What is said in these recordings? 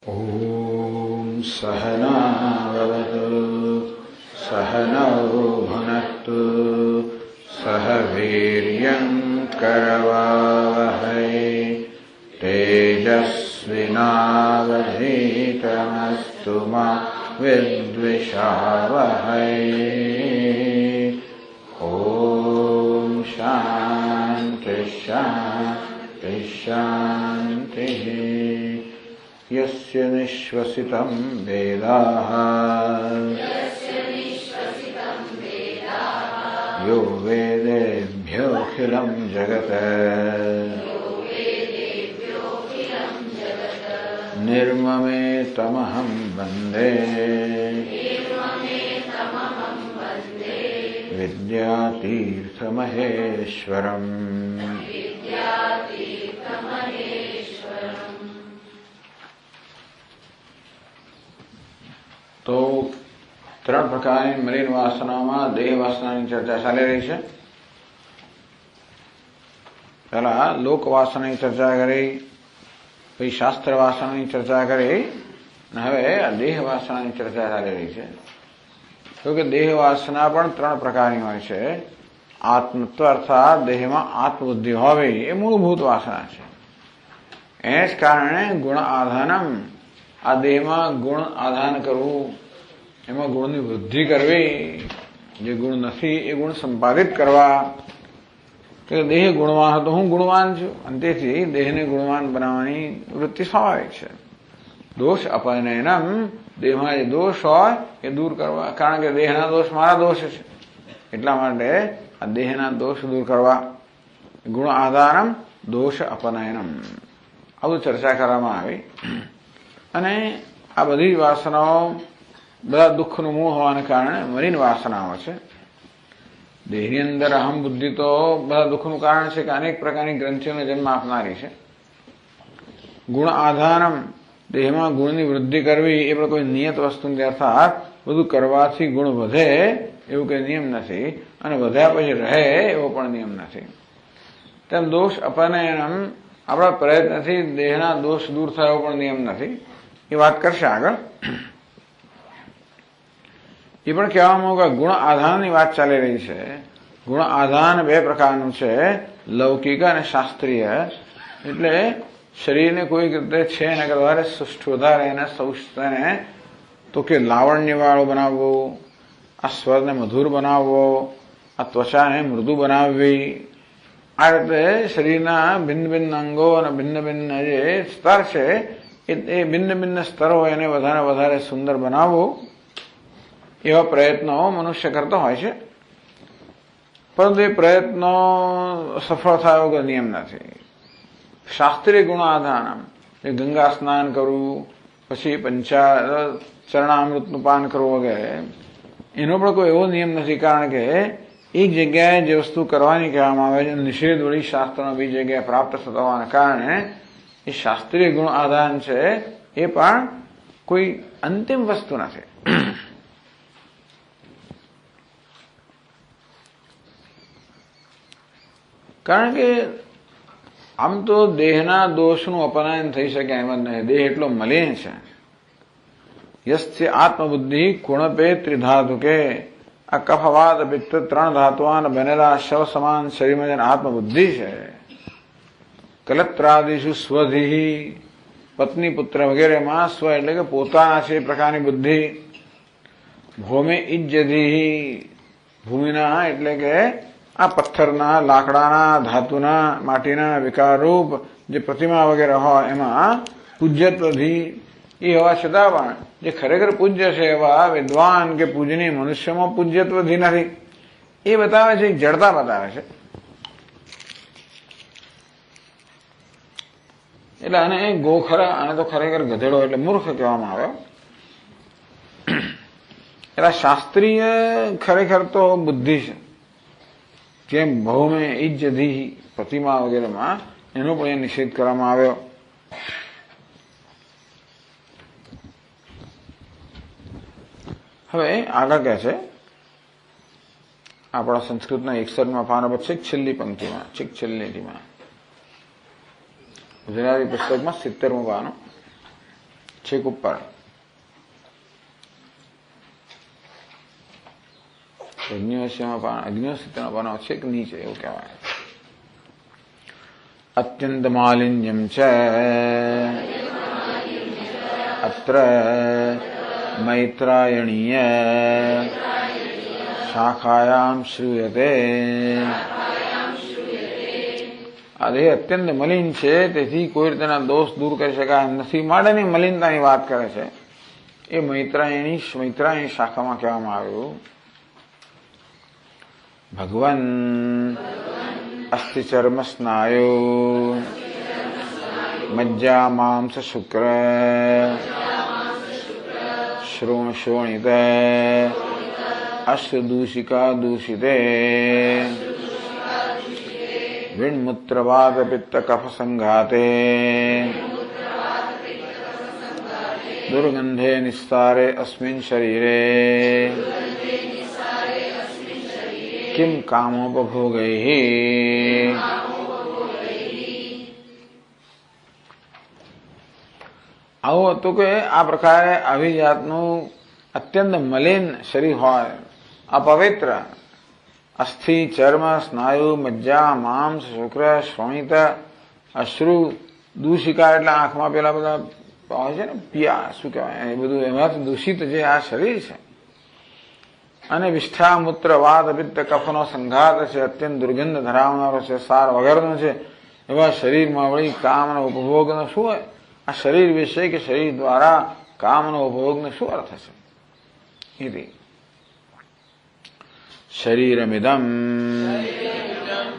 ॐ सहनाववतु सहनौ भुनक्तु सह वीर्यं करवावहै तेजस्विनावधीतमस्तु मा विद्विषावहै। ॐ शान्ति शान्ति शान्तिः। यस्य निश्वसितं वेदाः यो वेदेभ्योऽखिलं जगत् निर्ममेतमहं वन्दे विद्यातीर्थमहेश्वरम्। तो ત્રણ પ્રકારની મલિન વાસનામાં દેહ વાસનાની ચર્ચા ચાલી રહી છે. પહેલા લોક વાસનાની ચર્ચા કરી, પછી શાસ્ત્ર વાસનાની ચર્ચા કરી, અને હવે આ દેહ વાસનાની ચર્ચા ચાલી રહી છે. તો કે દેહ વાસના પણ ત્રણ પ્રકારની હોય છે. આત્મત્વ અર્થાત દેહમાં આત્મબુદ્ધિ હોવી એ મૂળભૂત વાસના છે. એને જ કારણે ગુણ આધાનમ, આ દેહમાં ગુણ આધાન કરવું, એમાં ગુણની વૃદ્ધિ કરવી, જે ગુણ નથી એ ગુણ સંપાદિત કરવા. કે દેહ ગુણવાન હતો, હું ગુણવાન છું, અને તેથી દેહને ગુણવાન બનાવવાની વૃત્તિ સ્વાભાવિક છે. દોષ અપનયનમ, દેહમાં જે દોષ હોય એ દૂર કરવા, કારણ કે દેહના દોષ મારા દોષ છે, એટલા માટે આ દેહના દોષ દૂર કરવા. ગુણ આધારમ દોષ અપનયનમ, આવું ચર્ચા કરવામાં આવી. અને આ બધી વાસનાઓ બધા દુઃખનું મૂળ હોવાને કારણે મલિન વાસનાઓ છે. દેહની અંદર અહમ બુદ્ધિ તો બધા દુઃખનું કારણ છે કે અનેક પ્રકારની ગ્રંથિઓને જન્મ આપનારી છે. ગુણ આધારમ, દેહમાં ગુણની વૃદ્ધિ કરવી એ પણ કોઈ નિયત વસ્તુ નથી, અર્થાત બધું કરવાથી ગુણ વધે એવું કોઈ નિયમ નથી, અને વધ્યા પછી રહે એવો પણ નિયમ નથી. તેમ દોષ અપનયનમ, આપણા પ્રયત્નથી દેહના દોષ દૂર થાય એવો પણ નિયમ નથી. એ વાત કરશે આગળ. એ પણ કહેવામાં કે ગુણ આધાનની વાત ચાલી રહી છે. ગુણ આધાન બે પ્રકારનું છે, લૌકિક અને શાસ્ત્રીય. એટલે શરીરને કોઈ રીતે છે એના કરતા વધારે સુષ્ઠ, વધારે એના સૌષ્ઠને તો કે લાવણ્યવાળો બનાવવો, આ સ્વરને મધુર બનાવવો, આ ત્વચાને મૃદુ બનાવવી, આ રીતે શરીરના ભિન્ન ભિન્ન અંગો અને ભિન્ન ભિન્ન જે સ્તર છે એ ભિન્ન ભિન્ન સ્તરો એને વધારે સુંદર બનાવવું, એવા પ્રયત્નો મનુષ્ય કરતો હોય છે. પરંતુ એ પ્રયત્નો સફળ થાય એવો નિયમ નથી. શાસ્ત્રીય ગુણ આધાન, એ ગંગા સ્નાન કરવું, પછી ચરણામૃતનું પાન કરવું વગેરે, એનો પણ કોઈ એવો નિયમ નથી. કારણ કે એક જગ્યાએ જે વસ્તુ કરવાની કહેવામાં આવે છે, નિષેધ વળી શાસ્ત્રનો બીજી જગ્યાએ પ્રાપ્ત થતા હોવાના કારણે એ શાસ્ત્રીય ગુણ આધાન છે, એ પણ કોઈ અંતિમ વસ્તુ નથી. કારણ કે આમ તો દેહના દોષનું અપનયન થઈ શકે એમ જ નહીં. દેહ એટલો મલિન છે. યસ્ય આત્મબુદ્ધિ કુણપે ત્રિધાતુકે, આ કફવાત પિત્ત ત્રણ ધાતુઆન બનેલા શવ સમાન શરીરમાં જેને આત્મબુદ્ધિ છે. કલત્રાદિશુ સ્વધિ, પત્ની પુત્ર વગેરેમાં સ્વ એટલે કે પોતાના છે એ પ્રકારની બુદ્ધિ. ભૌમે ઇજ્જધિ, ભૂમિના એટલે કે આ પથ્થરના, લાકડાના, ધાતુના, માટીના વિકારરૂપ જે પ્રતિમા વગેરે હોય એમાં પૂજ્યત્વધિ, એ હોવા છતાં પણ જે ખરેખર પૂજ્ય છે એવા વિદ્વાન કે પૂજનીય મનુષ્યમાં પૂજ્યત્વધિ નથી. એ બતાવે છે, જડતા બતાવે છે. એટલે આને ગોખરા, આને તો ખરેખર ગધેડો એટલે મૂર્ખ કહેવામાં આવે. એટલે શાસ્ત્રીય ખરેખર તો બુદ્ધિ છે. જેમ ભૌમે ઇજ્જધિ પ્રતિમા વગેરેમાં એનો પણ એ નિષેધ કરવામાં આવ્યો. હવે આગળ કહે છે, આપણા સંસ્કૃતના 61માં પાના પર છેલ્લી પંક્તિમાં, છેલ્લી લીટીમાં, ગુજરાતી પુસ્તકમાં 70મું પાનું, છેક ઉપર અગ્નિવસ્યમાં પાનો છેક નીચે એવું કહેવાય. અત્યંત માલિન્યમ છે અત્ર મૈત્રાયણીય શાખાયામ શ્રૂયતે. આ દેહ અત્યંત મલિન છે, તેથી કોઈ રીતેના દોષ દૂર કરી શકાય નથી માટેની મલિનતાની વાત કરે છે. એ મૈત્રાયણી શાખામાં કહેવામાં આવ્યું. ભગવાન અસ્થિ ચર્મ સ્નાયુ મજ્જા માંસ શુક્ર શોણિત અશ્વદૂષિકા દૂષિતે વિણમૂત્ર વાત પિત્ત કફ સંઘાતે દુર્ગંધે નિસ્તારે અસ્મિન શરીરે કિમ કામોપભોગૈઃ. આવું હતું કે આ પ્રકારે આવી જાતનું અત્યંત મલિન શરીર હોય, અપવિત્ર, અસ્થિ ચર્મ સ્નાયુ મજ્જા માંસ શુક્ર શ્રોણિત અશ્રુ દૂષિકા એટલે આંખમાં પેલા બધા હોય છે ને પિયા શું કહેવાય એ બધું એમાંથી દૂષિત જે આ શરીર છે, અને વિષ્ઠા મૂત્ર વાત પિત્ત કફનો સંઘાત છે, અત્યંત દુર્ગંધ ધરાવનારો છે, સાર વગરનો છે, એવા શરીરમાં વળી કામનો ઉપભોગનો શું હોય? આ શરીર વિશે કે શરીર દ્વારા કામનો ઉપભોગનો શું અર્થ છે? ઇતિ શરીરમિદમ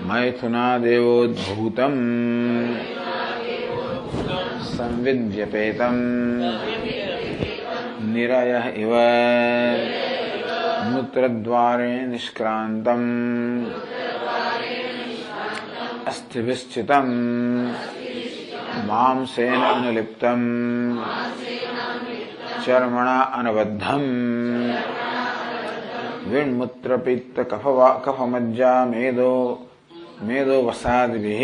મૈથુનાદેવોદ્ભૂતમ સંવિદ્યપેતમ નિરયઃ ઇવ મૂત્રદ્વારે નિષ્ક્રાંતમ અસ્થિભિશ્ચિતમ માંસેન અનુલિપ્તમ ચર્મણા અનબદ્ધમ વિણમૂત્રપિત્ત કફમજ્જા મેદો વસાદિભિઃ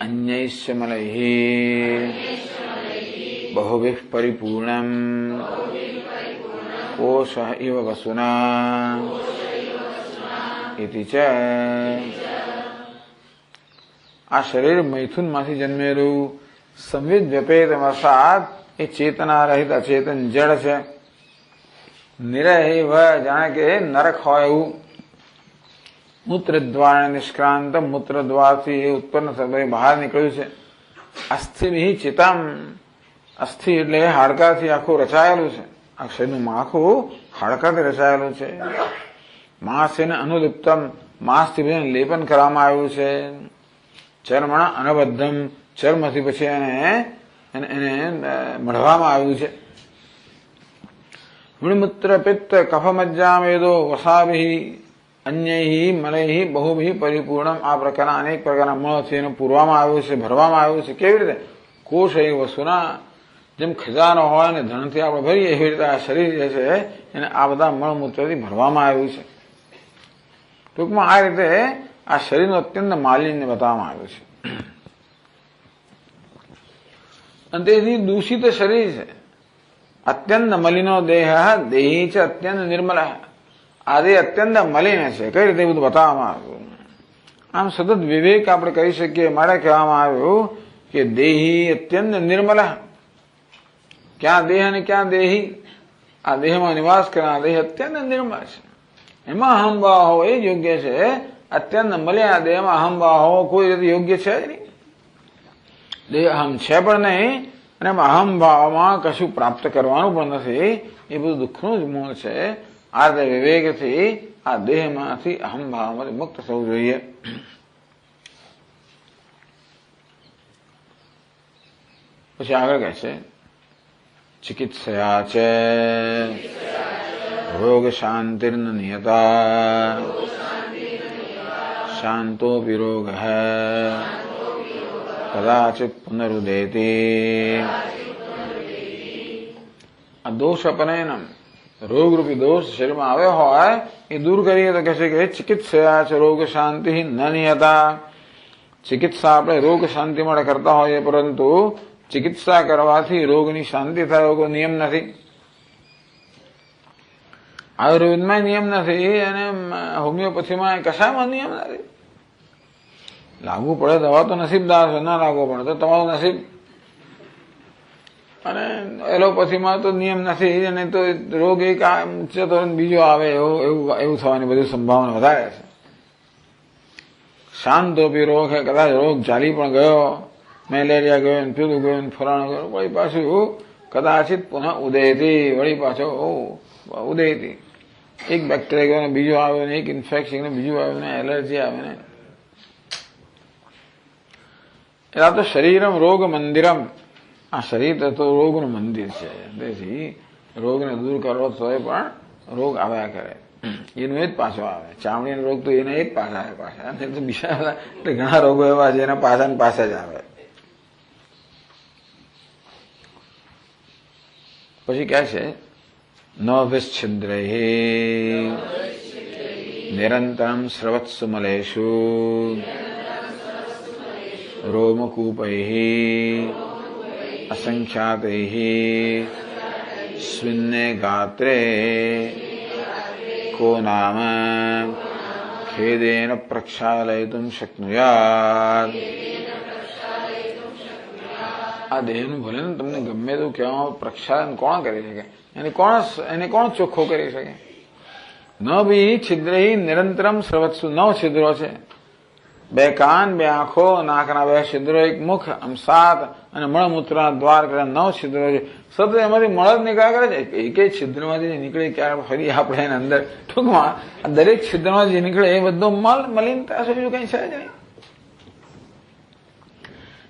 અન્યૈશ્ચ મલૈઃ બહુભિઃ પરિપૂર્ણમ કોશઃ ઇવ વસુના ઇતિ ચ. આ શરીર મૈથુનમાંથી જન્મેલું સંવિદ વ્યપેત વરસાદ એ ચેતના રહિત અચેતન જડ છે. નિરહ જાણે કે નરક હોય એવું. મૂત્ર દ્વાર નિષ્ક્રાંત મૂત્ર દ્વારથી એ ઉત્પન્ન થતું બહાર નીકળ્યું છે. અસ્થિભિઃ ચિતમ અસ્થિ એટલે હાડકાથી આખું રચાયેલું છે. આ શરીરનું માખું હાડકાથી રચાયેલું છે. માંસ એને અનુલિપ્તમ માંસથી પછી લેપન કરવામાં આવ્યું છે. ચર્મણ અનબદ્ધમ ચર્મથી પછી એને મઢવામાં આવ્યું છે. વિણમૂત્ર પિત્ત કફમજ્જામેદો વસાભિઃ અન્યૈઃ મલૈઃ બહુભિઃ પરિપૂર્ણમ. આ પ્રકારના અનેક પ્રકારના મળથી એને પૂરવામાં આવ્યું છે, ભરવામાં આવ્યું છે. કેવી રીતે? કોષ એ વસુના જેમ ખજાનો હોય ને ધનથી આપણે ભરીએ એવી રીતે આ શરીર જે છે એને આ બધા મળમૂત્રથી ભરવામાં આવ્યું છે. ટૂંકમાં આ રીતે આ શરીરનું અત્યંત માલિન્ય બતાવવામાં આવ્યું છે. અને તેથી દૂષિત શરીર છે. અત્યંત મલિનો દેહ દેહી છે અત્યંત નિર્મલ. આ દેહ અત્યંત મલિન છે. કઈ રીતે બધું બતાવવામાં આવ્યું? આમ સતત વિવેક આપણે કરી શકીએ માટે કહેવામાં આવ્યું કે દેહી અત્યંત નિર્મલ. ક્યાં દેહ અને ક્યાં દેહી? આ દેહમાં નિવાસ કરનાર દેહ અત્યંત નિર્મલ છે. એમાં અહંભાવ હોવો એ જ યોગ્ય છે. અત્યંત મલિન દેહમાં અહંભાવ હોવો કોઈ રીતે યોગ્ય છે જ નહીં. દેહ અહમ છે પણ નહીં, અને એમાં અહંભાવમાં કશું પ્રાપ્ત કરવાનું પણ નથી. એ બધું દુઃખનું જ મૂળ છે. આ રીતે વિવેકથી આ દેહમાંથી અહંભાવમાંથી મુક્ત થવું જોઈએ. પછી આગળ કહે છે ચિકિત્સયા છે રોગ શાંતિર્ન નિયતા શાંતોપી રોગ કદાચિત પુનરુદેતિ. આ દોષ અપનયનમ રોગરૂપી દોષ શરીરમાં આવ્યો હોય એ દૂર કરીએ તો કહે છે કે ચિકિત્સયા છે રોગ શાંતિ ન નિયતા. ચિકિત્સા આપણે રોગ શાંતિ માટે કરતા હોઈએ, પરંતુ ચિકિત્સા કરવાથી રોગની શાંતિ થાય એવો કોઈ નિયમ નથી. આયુર્વેદમાં નિયમ નથી અને હોમિયોપેથીમાં કશામાં નિયમ નથી. લાગુ પડે દવા તો નસીબદાર છે, ના લાગુ પડે તો તમારું નસીબ. અને એલોપેથીમાં તો નિયમ નથી, અને તો રોગ એક ઊંચે તો બીજો આવે એવું થવાની બધી સંભાવના વધારે છે. શાંતોપી રોગ છે, કદાચ રોગ ચાલી પણ ગયો, મેલેરિયા ગયો, પેલું ગયું, ફલાણું ગયું, વળી પાછું કદાચિત પુનઃ ઉદયથી, વળી પાછો ઉદયથી એક બેક્ટેરિયા ગયો, બીજો આવ્યો ને, એક ઇન્ફેક્શન બીજું આવ્યું ને, એલર્જી આવે ને. એટલે તો શરીરમ રોગ મંદિરમ, આ શરીર તો રોગનું મંદિર છે. તેથી રોગને દૂર કરવો તોય પણ રોગ આવ્યા કરે, એનું એ જ પાછો આવે. ચામડીનો રોગ તો એને એ જ પાછા આવે પાછા. તો બીજા ઘણા રોગો એવા છે એના પાછા ને પાછા જ આવે. પછી કહે છે ન વિચ્છિદ્રૈ નિરંતરમ સ્રવત્સુ મલેષુ રોમકૂપૈ અસંખ્યાતૈ સ્વિન્ને ગાત્રે કો નામ ખેદેન પ્રક્ષાલયિતુમ શક્નુયાત. આ દેહનું ભલે ને તમને ગમે તો કહેવામાં પ્રક્ષાલન કોણ કરી શકે? એને કોણ ચોખ્ખો કરી શકે? ન બી છિદ્રહી નિરંતરમ સ્રવત્સુ, 9 છિદ્રો છે. 2 કાન, 2 આંખો, નાકના 2 છિદ્રો, 1 મુખ, આમ 7, અને મળમૂત્રના દ્વાર કરે 9 છિદ્રો છે. સતત એમાંથી મળ જ નીકળ્યા કરે છે. એક છિદ્રમાંથી નીકળે ક્યારે ફરી આપણે એને અંદર, ટૂંકમાં દરેક છિદ્રમાં જે નીકળે એ બધો મલિનતા છે, બીજું કઈ છે જ નહીં.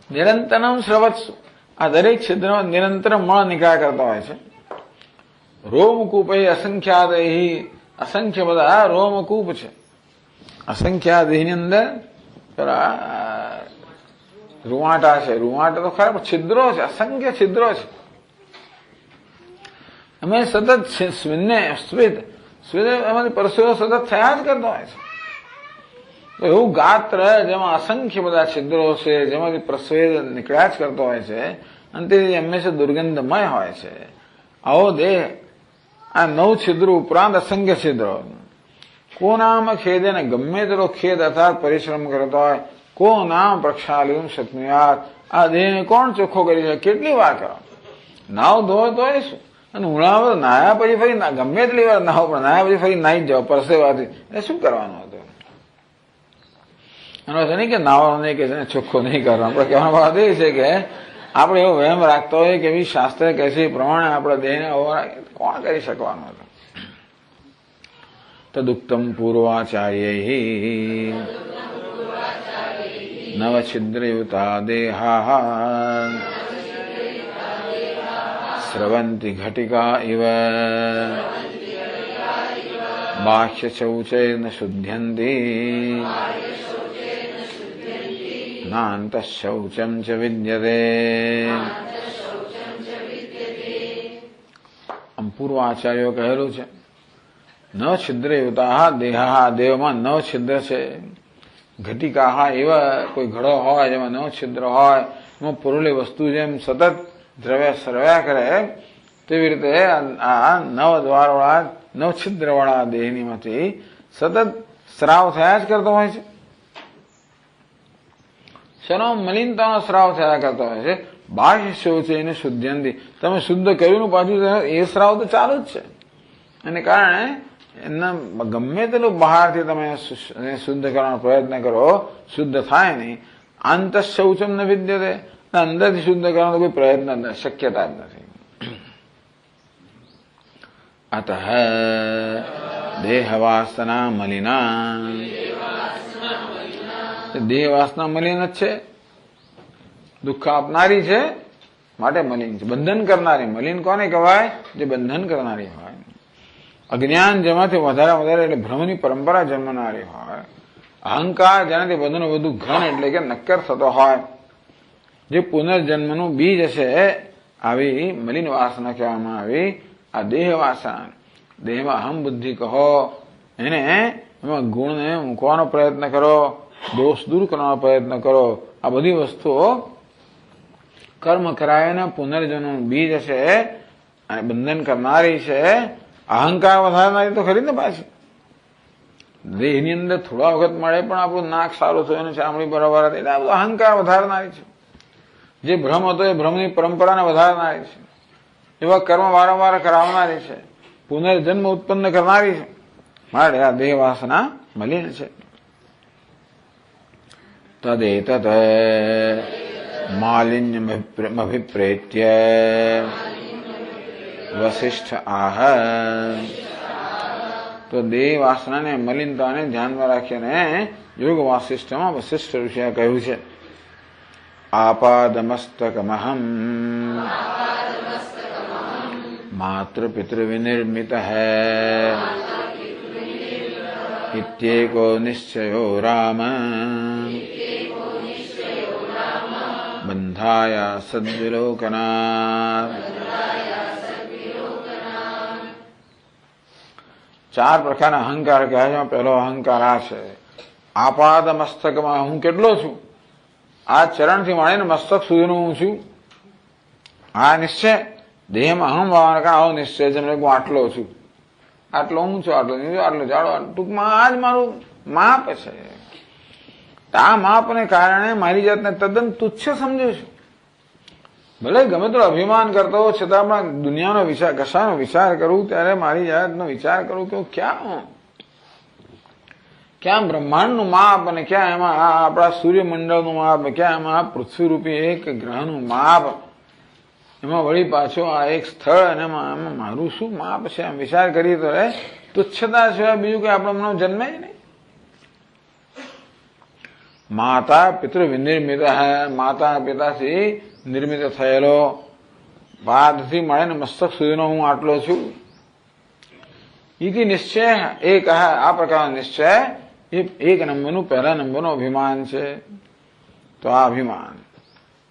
નિરંતરમ સ્રવત્સુ, આ દરેક છિદ્રમાં નિરંતર મળ નીકળ્યા કરતા હોય છે. રોમકૂપ એ અસંખ્યાત, અસંખ્ય બધા રોમકૂપ છે. અસંખ્યાત એની અંદર રૂવાટા છે. રૂવાટા તો ખરા પણ છિદ્રો છે, અસંખ્ય છિદ્રો છે. અમે સતત એમાંથી પરસેવો સતત થયા જ કરતો હોય છે. તો એવું ગાત્ર જેમાં અસંખ્ય બધા છિદ્રો છે, જેમાંથી પ્રસ્વેદ નીકળ્યા જ કરતો હોય છે, અને તે હંમેશા દુર્ગંધમય હોય છે. આવો દેહ, આ 9 છિદ્રો ઉપરાંત અસંખ્ય છિદ્રો. કો નામ ખેદે, ને ગમે તેટલો ખેદ અર્થાત પરિશ્રમ કરતો હોય, કો નામ પ્રક્ષાલયમ શક્નુયાત, આ દેહને કોણ ચોખ્ખો કરી શકે? કેટલી વાર કરો? નાવ ધોય તો શું? અને ઉનાળામાં નાયા પછી ફરી ગમે એટલી વાર નાવ, પણ નાયા પછી ફરી નાઈ જ જાવ પરસેવાથી, એટલે શું કરવાનું હતું? એનો છે નહીં કે નાવાનો નહીં, કે છે ચોખ્ખો નહીં કરવાનો. આપણે કહેવાનો વાત એ છે કે આપણે એવો વહેમ રાખતો હોય કે એવી શાસ્ત્ર કહે છે એ પ્રમાણે આપણા દેહને કોણ કરી શકવાનું હતું? તદુક્તમ પૂર્વાચાર્ય નવછિદ્રયુતા દેહા સ્રવંતિ ઘટિકા ઇવ બાહ્ય શૌચૈર્ન શુદ્ધ્યંતિ નાંત શૌચમ ચ વિદ્યતે. આમ પૂર્વાચાર્યો કહેલું છે ન છિદ્રયુતા દેહા, દેહમાં 9 છિદ્ર છે. ઘટિકા એવા કોઈ ઘડો હોય જેમાં 9 છિદ્ર હોય, એમાં પુરેલી વસ્તુ જેમ સતત દ્રવ્ય સરવ્યા કરે, તેવી રીતે આ 9 દ્વારવાળા 9 છિદ્રવાળા દેહનીમાંથી સતત સ્રાવ થયા જ કરતો હોય છે. શેનો? મલિનતાનો સ્રાવ થયા કરતો હોય છે. બાહ્ય શૌચૈર્ન શુદ્ધ્યંતિ, તમે શુદ્ધ કર્યું પાછું એ સ્રાવ તો ચાલુ જ છે. એને કારણે એના ગમે તેટલું બહારથી તમે શુદ્ધ કરવાનો પ્રયત્ન કરો, શુદ્ધ થાય નહીં. આંત શૌચમ ન વિદ્યતે, અંદરથી શુદ્ધ કરવાનો કોઈ પ્રયત્ન શક્યતા જ નથી. અતઃ દેહવાસના મલિના, દેહ વાસના મલિન જ છે, દુઃખ આપનારી છે, માટે મલિન છે. બંધન કરનારી. મલિન કોને કહેવાય? જે બંધન કરનારી હોય. અજ્ઞાન જેમાંથી વધારે એટલે ભ્રમની પરંપરા જન્મનારી હોય. અહંકાર જેનાથી વધુને વધુ ઘન એટલે કે નક્કર થતો હોય, જે પુનર્જન્મનું બીજ હશે, આવી મલિન વાસના કહેવામાં આવી. આ દેહ વાસના, દેહમાં અહમ બુદ્ધિ કહો, એને એમાં ગુણને મૂકવાનો પ્રયત્ન કરો, દોષ દૂર કરવાનો પ્રયત્ન કરો. આ બધી વસ્તુઓ કર્મ કરાયને પુનર્જન્મનું બીજ છે અને બંધન કરનારી છે. અહંકાર વધારનારી તો ખરી ને પાછી. દેહની અંદર થોડા વખત મળે પણ આપણું નાક સારું થયું અને ચામડી બરાબર હતી એટલે આ બધું અહંકાર વધારનારી છે. જે ભ્રમ હતો એ ભ્રમની પરંપરાને વધારનારી છે. એવા કર્મ વારંવાર કરાવનારી છે. પુનર્જન્મ ઉત્પન્ન કરનારી છે. માટે આ દેહ વાસના મલિન છે. તદેતત માલિન્યમભિપ્રેત્ય વસિષ્ઠ આહ. તો દેહ વાસનાને મલિનતાને ધ્યાનમાં રાખીને યોગ વાસિષ્ઠમાં વસિષ્ઠ ઋષિએ કહ્યું છે આપાદમસ્તકમહમ માત્ર પિતૃ વિનિર્મિત ઇત્યેકો નિશ્ચયો રામ બંધાયા સદ્વિલોકના. ચાર પ્રકારના અહંકાર કહે છે. પહેલો અહંકાર આ છે આપાદ મસ્તકમાં હું કેટલો છું. આ ચરણથી માંડીને મસ્તક સુધીનું હું છું. આ નિશ્ચય દેહમાં અહમ ભાવના કા આવો નિશ્ચય છે હું આટલો છું, આટલો હું છું, આટલો આટલો જાડો. ટૂંકમાં આ જ મારું માપ છે. આ માપને કારણે મારી જાતને તદ્દન તુચ્છ સમજુ છું. ભલે ગમે તો અભિમાન કરતો હો છતાં પણ દુનિયાનો વિચાર કશાનો વિચાર કરું ત્યારે મારી જાતનો વિચાર કરું કે ક્યાં બ્રહ્માંડનું માપ અને ક્યાં એમાં આપણા સૂર્યમંડળનું માપ, ક્યાં એમાં પૃથ્વી રૂપી એક ગ્રહનું માપ, એમાં વળી પાછો આ એક સ્થળ અને એમાં મારું શું માપ છે એમ વિચાર કરીએ તો તુચ્છતા સિવાય બીજું કઈ આપણો મનો જન્મે જ નહીં. માતા પિતૃ વિનિર્મિત માતા પિતાથી નિર્મિત થયેલો પાદથી મળીને મસ્તક સુધીનો હું આટલો છું. ઈથી નિશ્ચય એક આ પ્રકારનો નિશ્ચય એ એક નંબરનું પહેલા નંબરનું અભિમાન છે. તો આ અભિમાન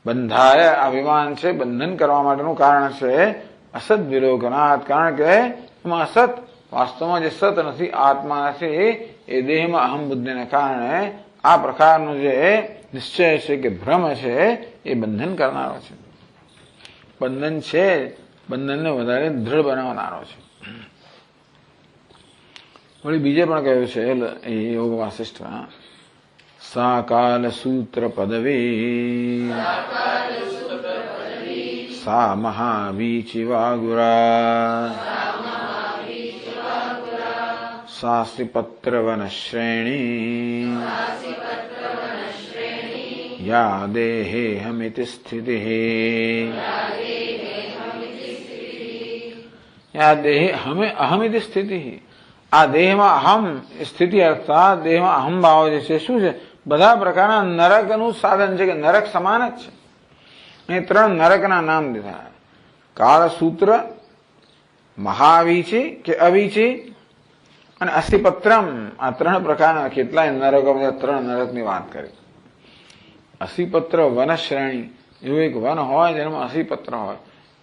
બંધાય અભિમાન છે બંધન કરવા માટેનું કારણ છે અસત વિલોકનાથ. કારણ કે એમાં અસત વાસ્તવમાં જે સત નથી આત્મા નથી એ દેહમાં અહમ બુદ્ધિને કારણે આ પ્રકારનો જે નિશ્ચય છે કે ભ્રમ છે એ બંધન કરનારો છે. બંધન છે બંધનને વધારે દ્રઢ બનાવનારો છે. વળી બીજે પણ કહ્યું છે એ યોગ વાસિષ્ઠ સા કાલ સૂત્ર પદવી સા મહાવીચી વાગુરા સાસી પત્ર વન શ્રેણી યા દેહે હમિતિ સ્થિતિ યા દેહે અહમિતિ સ્થિતિ. આ દેહમાં અહમ સ્થિતિ અર્થાત દેહમાં અહમ ભાવ જે છે શું છે બધા પ્રકારના નરકનું સાધન છે કે નરક સમાન જ છે. અહીં ત્રણ નરકના નામ દીધા કાળસૂત્ર, મહાવીચી કે અવીચી અને અસિપત્રમ. આ ત્રણ પ્રકારના કેટલાય નરકો ત્રણ નરકની વાત કરી. અસિપત્ર વન શ્રેણી એવું એક વન હોય જેમાં અસિપત્ર હોય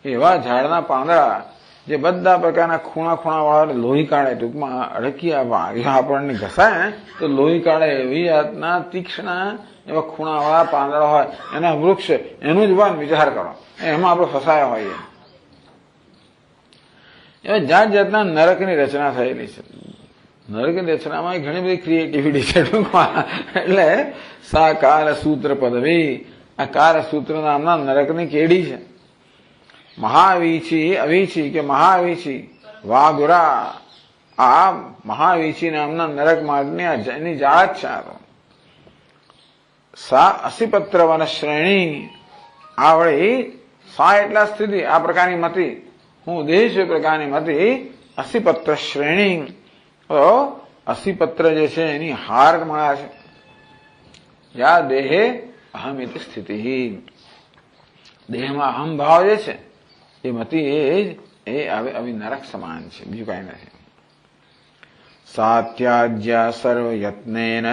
એવા ઝાડના પાંદડા જે બધા પ્રકારના ખૂણા વાળા લોહી કાઢે. ટૂંકમાં અડકીયા આપણને ઘસાય તો લોહી કાઢે એવી જાતના તીક્ષ્ણ એવા ખૂણાવાળા પાંદડા હોય એના વૃક્ષ એનું જ વન વિચાર કરો. એમાં આપણે ફસાયા હોઈએ. એવા જાત જાતના નરકની રચના થયેલી છે. નરકની રચનામાં ઘણી બધી ક્રિએટિવિટી છે ટૂંકમાં. એટલે સા કાલ સૂત્ર પદવી આ કાલ સૂત્ર નામના નરકની કેડી છે. મહાવીચી અવીચી કે મહાવીચી વાગુરા આ મહાવીચી નામના નરક માર્ગની એની જાળ જ છે. સા અસિપત્ર વન શ્રેણી આ વળી સા એટલા સ્થિતિ આ પ્રકારની મતી હું ઉદ્દેશ પ્રકારની મતી અસિપત્ર શ્રેણી. તો અસિપત્ર જે છે એની હાર મળ્યા છે. યા દેહે અહમિતિ સ્થિતિ દેહમાં અહમ ભાવ જે છે એ મતી એ આવી નરક સમાન છે બીજું કઈ નથી. સાત્યાજ્યા સર્વયત્નેન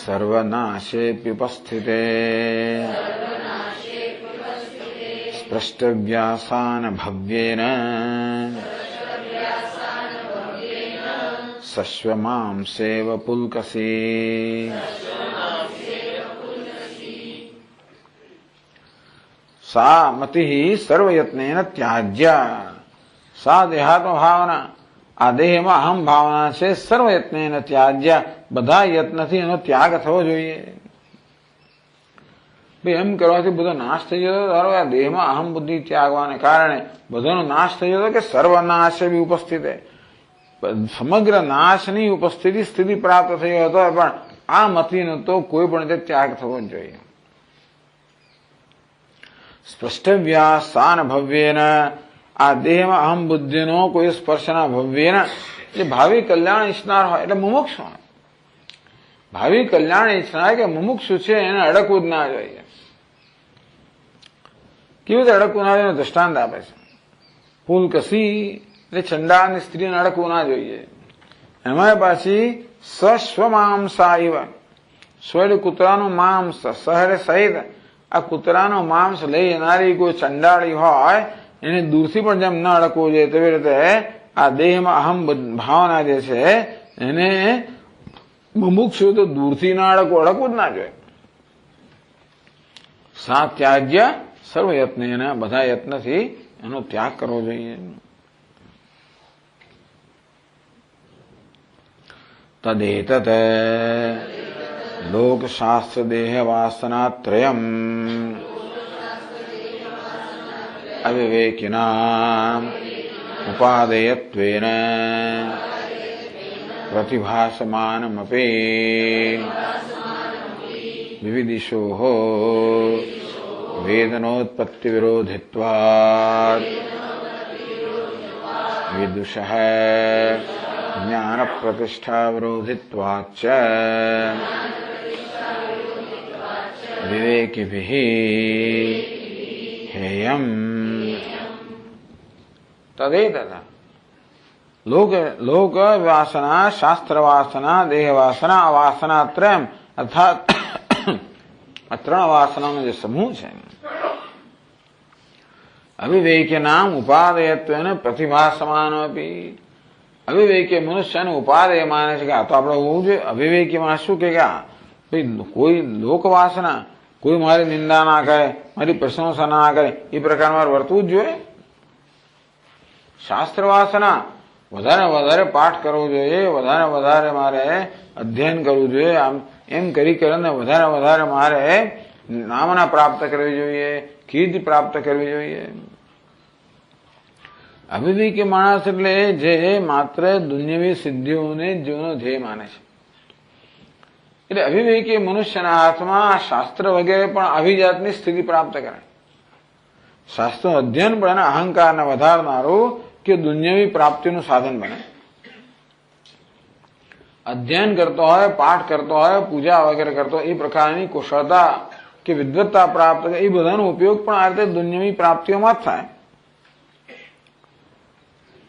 સર્વનાશેપ્યુપસ્થિતે સ્પૃષ્ટવ્યાસાન ભવ્યેન સશ્વમાંસેવ પુલકસી સા મતિ સર્વયત્નેન ત્યાજ્ય. સા દેહાત્મ ભાવના, આ દેહમાં અહમ ભાવના છે, સર્વયત્નેન ત્યાજ્ય, બધા યત્નથી એનો ત્યાગ થવો જોઈએ. ભાઈ એમ કરવાથી બધો નાશ થઈ જતો. ધારો આ દેહમાં અહમ બુદ્ધિ ત્યાગવાને કારણે બધાનો નાશ થઈ જતો કે સર્વનાશ બી ઉપસ્થિત સમગ્ર નાશની ઉપસ્થિતિ સ્થિતિ પ્રાપ્ત થઈ હતો. પણ આ મતિનો તો કોઈ પણ રીતે ત્યાગ થવો જ જોઈએ. સ્પષ્ટવ્યા સાન ભવ્યેન, આ દેહમાં અહમ બુદ્ધિનો કોઈ સ્પર્શના ભવ્યેન, જે ભાવિ કલ્યાણ ઈચ્છનાર હોય એટલે મુમુક્ષુ હોય. ભાવિ કલ્યાણ ઈચ્છનાર કે મુમુક્ષુ છે એને અડકવું જ ના જોઈએ. કેવી રીતે અડકવું ના જોઈએ? દ્રષ્ટાંત આપે છે. પુલકસી એટલે ચંડાળની સ્ત્રીને અડકવું ના જોઈએ. એમાં પાછી સસ્વમાંસા ઇવ, સ્વ એટલે કૂતરાનું માંસ, સહરે સહિત આ કૂતરાનું માંસ લઈ જનારી કોઈ ચંડાળી હોય એને દૂરથી પણ જેમ ન અડકવું જોઈએ તેવી રીતે આ દેહમાં અહમ ભાવના જે છે એને મુમુક્ષુ તો દૂરથી ના અડકવું જ ના જોઈએ. સા ત્યાજ્ય સર્વ યત્ન, એના બધા યત્નથી એનો ત્યાગ કરવો જોઈએ. તદેતત લોકશાસ્ત્ર દેહ વાસનાત્રયમ અવિવેકિના ઉપાદેયત્વેન પ્રતિભાસમાનમપી વિવિધિશોઃ વેદનોત્પત્તિ વિરોધિત્વાत् વિદુષઃ જ્ઞાન પ્રતિષ્ઠા વિરોધિત્વાચ્ચ વિવેકિભિઃ હેયમ. તદેતત લોક વાસના, શાસ્ત્ર વાસના, દેહ વાસના, અવાસનાત્રયમ અર્થાત આ ત્રણ વાસનાનો જે સમૂહ છે અવિવેક્ય નામ ઉપાદેયત્વેન પ્રતિભાસમાનોપી. અવિવેકી મનુષ્યને ઉપાદેય માને છે કે આ તો આપણે હોવું જોઈએ. અવિવેકી માણસ શું કે ભાઈ કોઈ લોકવાસના, કોઈ મારી નિંદા ના કરે, મારી પ્રશંસા ના કરે, એ પ્રકાર મારે વર્તવું જ જોઈએ. શાસ્ત્ર વાસના, વધારે વધારે પાઠ કરવો જોઈએ, વધારે વધારે મારે અધ્યયન કરવું જોઈએ. આમ એમ કરીને વધારે વધારે મારે નામના પ્રાપ્ત કરવી જોઈએ, કીર્તિ પ્રાપ્ત કરવી જોઈએ. અવિવેકી માણસ એટલે જે માત્ર દુન્યવી સિદ્ધિઓને જીવનો ધ્યેય માને છે. એટલે અવિવેકી મનુષ્યના હાથમાં શાસ્ત્ર વગેરે પણ આવી જાતની સ્થિતિ પ્રાપ્ત કરે. શાસ્ત્રનું અધ્યયન પણ એના અહંકારને વધારનારું કે દુન્યવી પ્રાપ્તિનું સાધન બને. અધ્યયન કરતો હોય, પાઠ કરતો હોય, પૂજા વગેરે કરતો હોય, એ પ્રકારની કુશળતા કે વિદ્વત્તા પ્રાપ્ત કરે, એ બધાનો ઉપયોગ પણ આ રીતે દુન્યવી પ્રાપ્તિઓમાં જ થાય.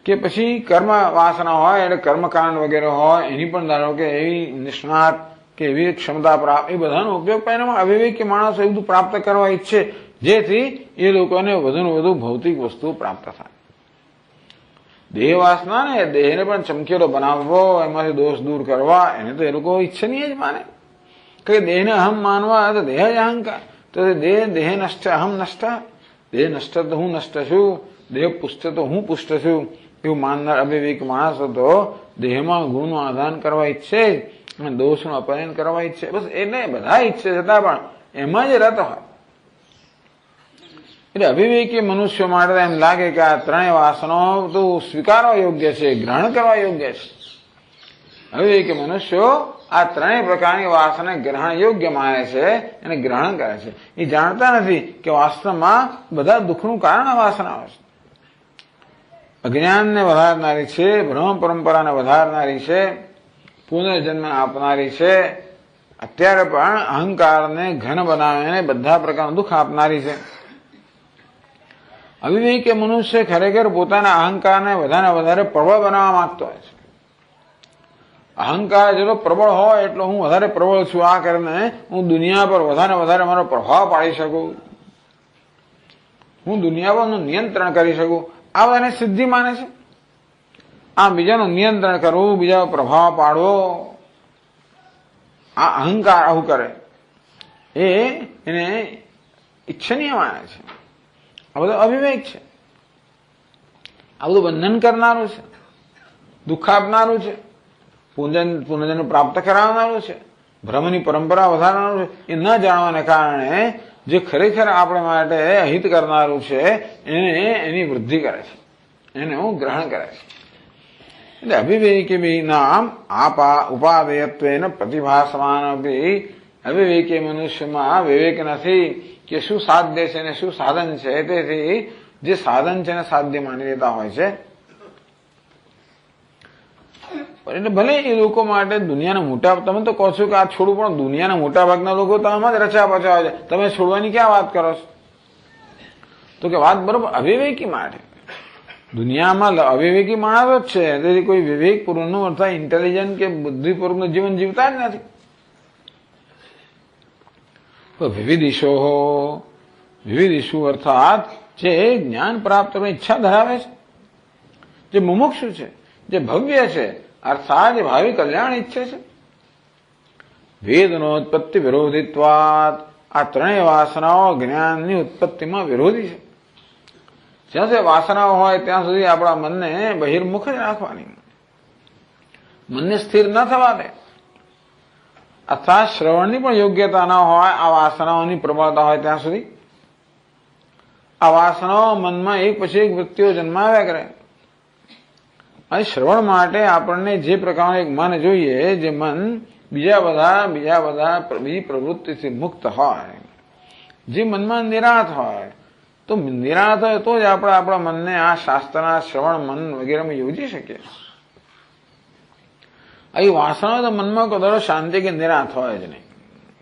કે પછી કર્મ વાસના હોય એટલે કર્મકાંડ વગેરે હોય એની પણ ધારો કે એવી નિષ્ણાત કે એવી ક્ષમતા પ્રાપ્ત, એ બધાનો ઉપયોગ પણ એનામાં અવિવેકી માણસો એ બધું પ્રાપ્ત કરવા ઈચ્છે જેથી એ લોકોને વધુને વધુ ભૌતિક વસ્તુ પ્રાપ્ત થાય. દેહ વાસના ને દેહને પણ ચમકેલો બનાવવો, એમાંથી દોષ દૂર કરવા, એને તો એ લોકો ઈચ્છનીય જ માને. કે દેહને અહમ માનવા તો દેહ જ અહંકાર, તો દેહ નષ્ટ અહમ નષ્ટ, દેહ નષ્ટ તો હું નષ્ટ છું, દેહ પુષ્ટ તો હું પુષ્ટ છું, એવું માનનાર અવિવેક માણસ તો દેહમાં ગુણનું આધાન કરવા ઈચ્છે અને દોષનું અપહરણ કરવા ઈચ્છે. બસ એને બધા ઈચ્છે છતાં પણ એમાં જ રત હોય. એટલે અવિવેકી મનુષ્યો માટે એમ લાગે કે આ ત્રણેય વાસનો તો સ્વીકારવા યોગ્ય છે, ગ્રહણ કરવા યોગ્ય છે. અવિવેકી મનુષ્યો આ ત્રણેય પ્રકારની વાસના ગ્રહણ યોગ્ય માને છે અને ગ્રહણ કરે છે. એ જાણતા નથી કે વાસ્તવમાં બધા દુઃખનું કારણ આ વાસનાઓ છે. અજ્ઞાનને વધારનારી છે, ભ્રમ પરંપરાને વધારનારી છે, પુનર્જન્મ આપનારી છે, અત્યારે પણ અહંકારને ઘન બનાવીને બધા પ્રકારનું દુઃખ આપનારી છે. અવિવેકી મનુષ્ય ખરેખર પોતાના અહંકારને વધારે પ્રબળ બનાવવા માંગતો હોય છે. અહંકાર જેટલો પ્રબળ હોય એટલો હું વધારે પ્રબળ છું, આ કરીને હું દુનિયા પર વધારે મારો પ્રભાવ પાડી શકું, હું દુનિયા પરનું નિયંત્રણ કરી શકું, આ બધાને સિદ્ધિ માને છે. આ બીજાનું નિયંત્રણ કરવું, બીજા પ્રભાવ પાડવો, આ અહંકાર આવું કરે એને ઈચ્છનીય માને છે. આ બધો અવિવેક છે. આ બધું બંધન કરનારું છે, દુઃખ આપનારું છે, પુનર્જન્મ પ્રાપ્ત કરાવનારું છે, ભ્રમની પરંપરા વધારનારું છે. એ ન જાણવાને કારણે જે ખરેખર આપણે માટે હિત કરનારું છે એની વૃદ્ધિ કરે છે, એનું ગ્રહણ કરે છે. એટલે અવિવેકી નામ ઉપાદેયત્વેન પ્રતિભાસમાન. અવિવેકી મનુષ્યમાં વિવેક નથી કે શું સાધ્ય છે ને શું સાધન છે. તેથી જે સાધન છે એને સાધ્ય માની લેતા હોય છે. એટલે ભલે એ લોકો માટે દુનિયાના મોટા, તમે તો કહો છો કે આ છોડવું, પણ દુનિયાના મોટા ભાગના લોકો તો આમાં જ રચા પચા છે. તમે છોડવાની ક્યાં વાત કરો છો? તો કે વાત બરોબર અવિવેકી માટે. દુનિયામાં અવિવેકી માણસ જ છે. તેથી કોઈ વિવેકપૂર્વકનું અર્થાત ઇન્ટેલિજન્ટ કે બુદ્ધિપૂર્વકનું જીવન જીવતા જ નથી. વિવિધ ઈશુ અર્થાત જે જ્ઞાન પ્રાપ્ત કરવાની ઈચ્છા ધરાવે છે, જે મુમુક્ષુ છે, જે ભવ્ય છે, અર્થાત જે ભાવિ કલ્યાણ ઈચ્છે છે. વેદનોત્પત્તિ વિરોધિત્વાત. આ ત્રણેય વાસનાઓ જ્ઞાનની ઉત્પત્તિમાં વિરોધી છે. જ્યાં સુધી વાસનાઓ હોય ત્યાં સુધી આપણા મનને બહિર્મુખ જ રાખવાની, મનને સ્થિર ન થવા દે. અર્થાત શ્રવણની પણ યોગ્યતા ન હોય, આ વાસનાઓની પ્રબળતા હોય ત્યાં સુધી આ વાસનાઓ મનમાં એક પછી એક વૃત્તિઓ જન્માવ્યા કરે. અને શ્રવણ માટે આપણને જે પ્રકારનું એક મન જોઈએ, જે મન બીજી પ્રવૃત્તિથી મુક્ત હોય, જે મનમાં નિરાંત હોય. તો નિરાંત હોય તો જ આપણે આપણા મનને આ શાસ્ત્રના શ્રવણ મન વગેરેમાં યોજી શકીએ. આવી વાસનાઓ તો મનમાં કદાચ શાંતિ કે નિરાંત હોય જ નહીં,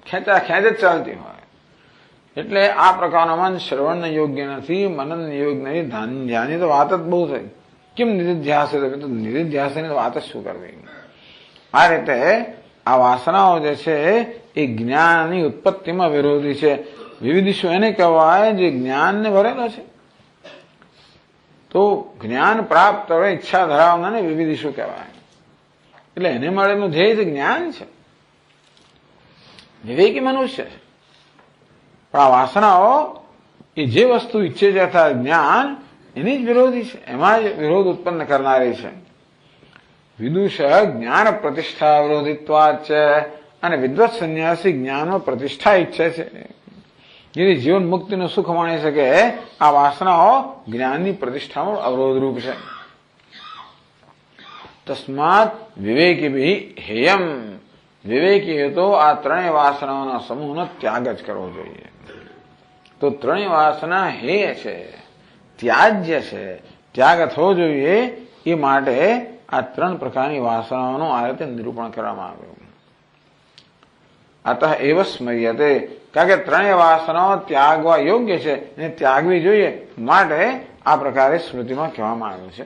ખેંચ જ ચાલતી હોય. એટલે આ પ્રકારનું મન શ્રવણને યોગ્ય નથી, મનનને યોગ્ય નથી. ધ્યાનની તો વાત જ બહુ થઈ. કેમ નિધિધ્યાસ? તો નિધિધ્યાસની વાત જ શું કરવી? આ રીતે આ વાસનાઓ જે છે એ જ્ઞાનની ઉત્પત્તિમાં વિરોધી છે. વિવિધિશુ એને કહેવાય જે જ્ઞાનને ભરેલો છે. તો જ્ઞાન પ્રાપ્ત કરવા ઈચ્છા ધરાવનારને વિવિધિશુ કહેવાય. એટલે એને માટેનું ધ્યેય છે જ્ઞાન છે, વિવેકી મનુષ્ય છે. પણ આ વાસનાઓ એ જે વસ્તુ ઈચ્છે છે અર્થાત જ્ઞાન, એની જ વિરોધી છે, એમાં જ વિરોધ ઉત્પન્ન કરનારી છે. વિદુષ જ્ઞાન પ્રતિષ્ઠા વિરોધિત્વાદ છે. અને વિદ્વત સંન્યાસી જ્ઞાનમાં પ્રતિષ્ઠા ઈચ્છે છે. જેથી જીવન મુક્તિનું સુખ માણી શકે, આ વાસનાઓ જ્ઞાનની પ્રતિષ્ઠામાં અવરોધરૂપ છે. તસ્માત વિવેકી હેયમ. વિવેકી તો આ ત્રણેય વાસનાઓના સમૂહનો ત્યાગ જ કરવો જોઈએ. તો ત્રણેય વાસના હેય છે, ત્યાજ્ય છે, ત્યાગ થવો જોઈએ. એ માટે આ ત્રણ પ્રકારની વાસનાઓનું આ રીતે નિરૂપણ કરવામાં આવ્યું. અતઃ એવ સ્મર્યતે. કારણ કે ત્રણેય વાસનાઓ ત્યાગવા યોગ્ય છે અને ત્યાગવી જોઈએ, માટે આ પ્રકારે સ્મૃતિમાં કહેવામાં આવ્યું છે.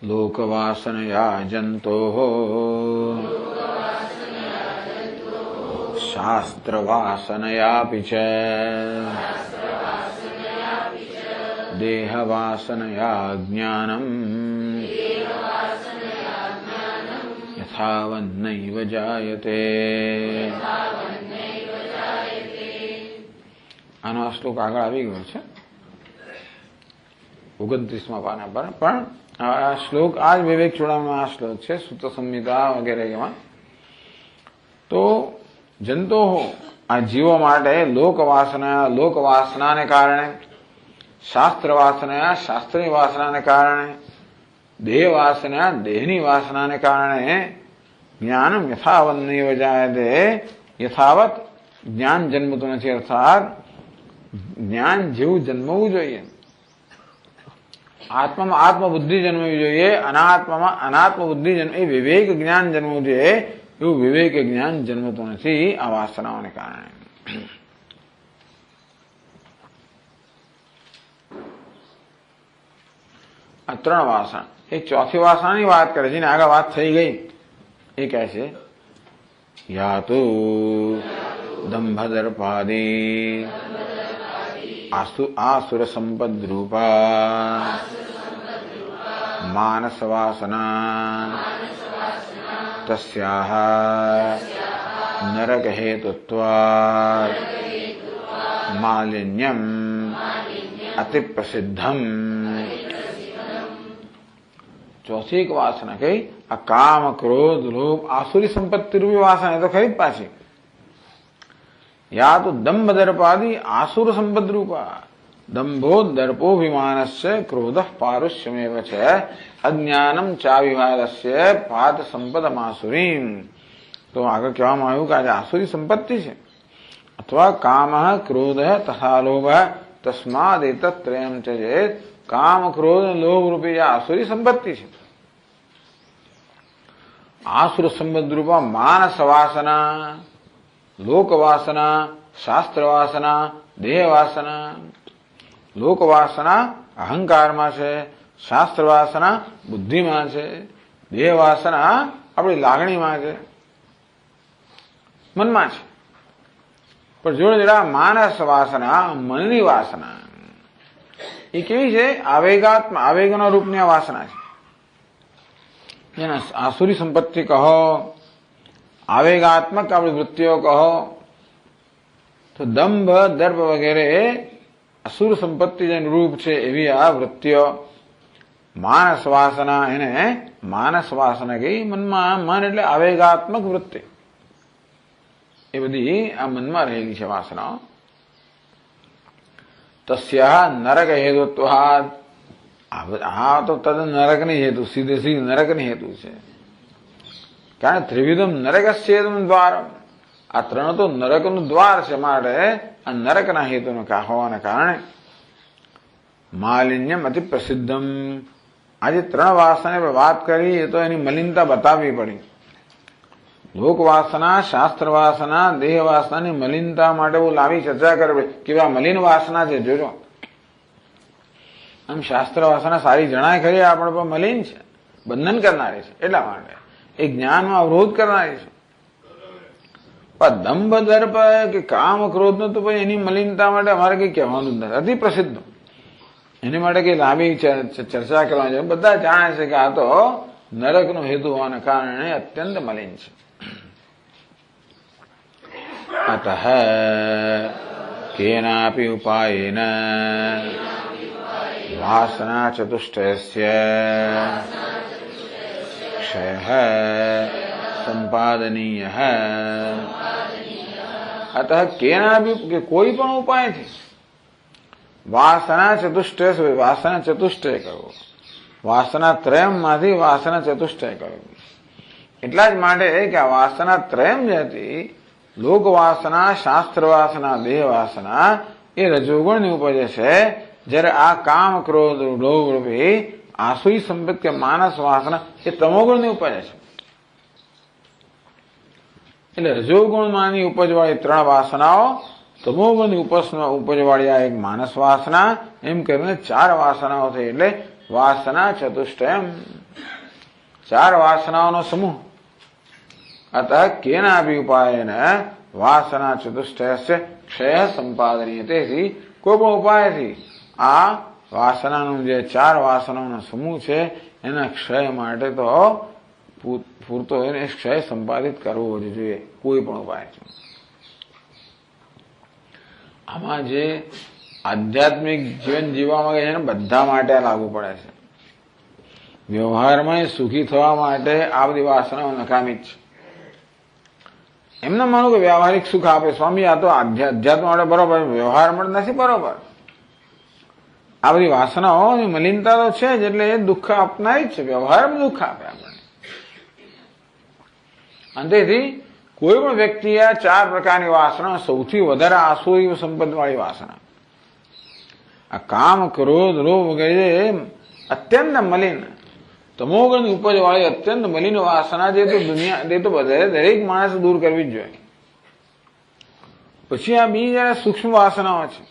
લોકવાસનયા જંતો શાસ્ત્રવાસનયાપિ ચ દેહવાસનયા જ્ઞાનમ યથાવન્નૈવ જાયતે. આનો આ શ્લોક આગળ આવી ગયો છે 29મા પાના પર. પણ આ શ્લોક આ જ વિવેક ચૂડામણનો આ શ્લોક છે, સૂત સંહિતા વગેરેમાં. તો જંતો આ જીવો માટે લોકવાસનાને કારણે, શાસ્ત્ર વાસના શાસ્ત્રની વાસનાને કારણે, દેહ વાસના દેહની વાસનાને કારણે જ્ઞાનમ યથાવન્નૈવ જાયતે. યથાવત જ્ઞાન જન્મતું નથી, અર્થાત જ્ઞાન જેવું જન્મવું જોઈએ. આત્મામાં આત્મબુદ્ધિ જન્મવી જોઈએ, અનાત્મામાં અનાત્મ બુદ્ધિ એ વિવેક જ્ઞાન જન્મવું જોઈએ. એવું વિવેક જ્ઞાન જન્મતું નથી આ વાસનાઓને કારણે. આ ત્રણ વાસના. એક ચોથી વાસનાની વાત કરે છે, આગળ વાત થઈ ગઈ. એ કહે છે યાતો દંભદર્પાદી આસુર સંપદ રૂપા मानस वासना तस्याह नरक हेतुत्वात् मालिन्यम अति प्रसिद्धम। चौथी एक वासना कही अकाम क्रोध लोभ आसुरी संपत्ति रूपी वासना है तो खरी पाછી या तो दंभ दर्पादि आसुर संपद रूपा दंभो दर्पोभिमानस्य क्रोधः पारुष्यमेव च अज्ञानम चाविवादस्य पाद संपदमासुरीम। तो आगे कહેવામાં આવ્યું કે આસુરી સંપત્તિ છે અથવા કામઃ ક્રોધઃ તથા લોભઃ તસ્માદ એતત્રયમ त्यजेत। काम क्रोध लोभ रूपी या आसुरी संपत्ति है। आसुर संबंध रूपा मानस वासना लोक वासना शास्त्र वासना देह वासना। लोक वासना अहंकार में है, शास्त्र वासना बुद्धि में है, देह वासना अपनी लागणी में है, मन में है। पर जोड़े जोड़ा मानस वासना मननी वासना એ કેવી છે આવેગાત્મ આવેગના રૂપની આ વાસના છે જેને આસુરી સંપત્તિ કહો આવેગાત્મક આપણી વૃત્તિઓ કહો તો દંભ દર્પ વગેરે અસુર સંપત્તિ જેનું રૂપ છે એવી આ વૃત્તિઓ માનસ વાસના એને માનસ વાસના કહી મનમાં મન એટલે આવેગાત્મક વૃત્તિ એ બધી આ મનમાં રહેલી છે વાસનાઓ। तस्या नरक हेतुत्वात् हाँ तो तद नरक नहीं हेतु सीधे सीधे नरक नहीं हेतु है कारण त्रिविधम नरकस्येदम द्वारम आ त्रण तो नरकનું દ્વાર છે માટે આ નરકના હેતુનો હોવાના કારણે માલિન્યમ અતિ પ્રસિદ્ધમ। આજે ત્રણ વાસના પર વાત કરી એ તો એની મલિનતા બતાવવી પડી। लोक वासना शास्त्र वासना देह वासना ની મલિનતા માટે वो લાવી ચર્ચા કરવી કે આ મલિન વાસના છે જોજો। આમ શાસ્ત્ર વાસના સારી જણાય ખરી આપણે પર મલિન છે બંધન કરનારી છે એટલા માટે એ જ્ઞાનમાં અવરોધ કરનારી છે। પણ દંભ દર્પ કે કામ ક્રોધ નો તો ભાઈ એની મલિનતા માટે અમારે કઈ કહેવાનું જ નથી। અતિ પ્રસિદ્ધ એની માટે કઈ લાંબી ચર્ચા કરવાની છે। બધા જાણે છે કે આ તો નરકનો હેતુ હોવાના કારણે અત્યંત મલિન છે। अतः केनापि उपायेन वासना चतुष्टयस्य क्षयः संपादनीयः। अतः केनापि के कोई पण उपाय थी वासना चतुष्टय वासना चतुष्टय करो वासना त्रयम मांथी वासना चतुष्टय करो। એટલા જ માટે કે આ વાસના ત્રયમ જે હતી लोक वासना शास्त्र वासना देह वासना ये रजोगुण उपजे है जયારે आ काम क्रोध लोभ रूपी आसुरी संपत्ति के मानस वासना ये तमोगुण उपजे है। એટલે રજોગુણ માની ઉપજવાળી ત્રણ વાસનાઓ તમોગુણની ઉપજવાળી આ એક માનસ વાસના એમ કરીને ચાર વાસનાઓ થઈ એટલે વાસના ચતુષ્ટયમ ચાર વાસનાઓનો સમૂહ। अतः केनापि उपायेन वासना चतुष्टयस्य क्षय संपादनीयते। कोई पण उपाय थी आ वासनाનું જે ચાર વાસનાઓનો સમૂહ છે એના ક્ષય માટે તો પૂરતો એને ક્ષય સંપાદિત કરવો જોઈએ કોઈ પણ ઉપાય છે। આમાં જે આધ્યાત્મિક જીવન જીવવા માંગે છે ને બધા માટે લાગુ પડે છે। વ્યવહારમાં સુખી થવા માટે આ બધી વાસનાઓ નકામી જ છે। એમને માનું કે વ્યવહારિક સુખ આપે સ્વામી આ તો અધ્યાત્મ માટે બરોબર વ્યવહાર માટે નથી બરોબર। આ બધી વાસનાઓની મલિનતા તો છે જ એટલે એ દુઃખ આપનારી જ છે વ્યવહારમાં દુઃખ આપે આપણને। અંતેથી કોઈ પણ વ્યક્તિ આ ચાર પ્રકારની વાસના સૌથી વધારે આસુરી સંપદવાળી વાસના આ કામ ક્રોધ લોભ વગેરે અત્યંત મલિન તમોગુણ ઉપજવાળી અત્યંત મલિન વાસના જે તો દુનિયા એ તો બધા દરેક માણસ દૂર કરવી જ જોઈએ। પછી આ બીજા સૂક્ષ્મ વાસનાઓ છે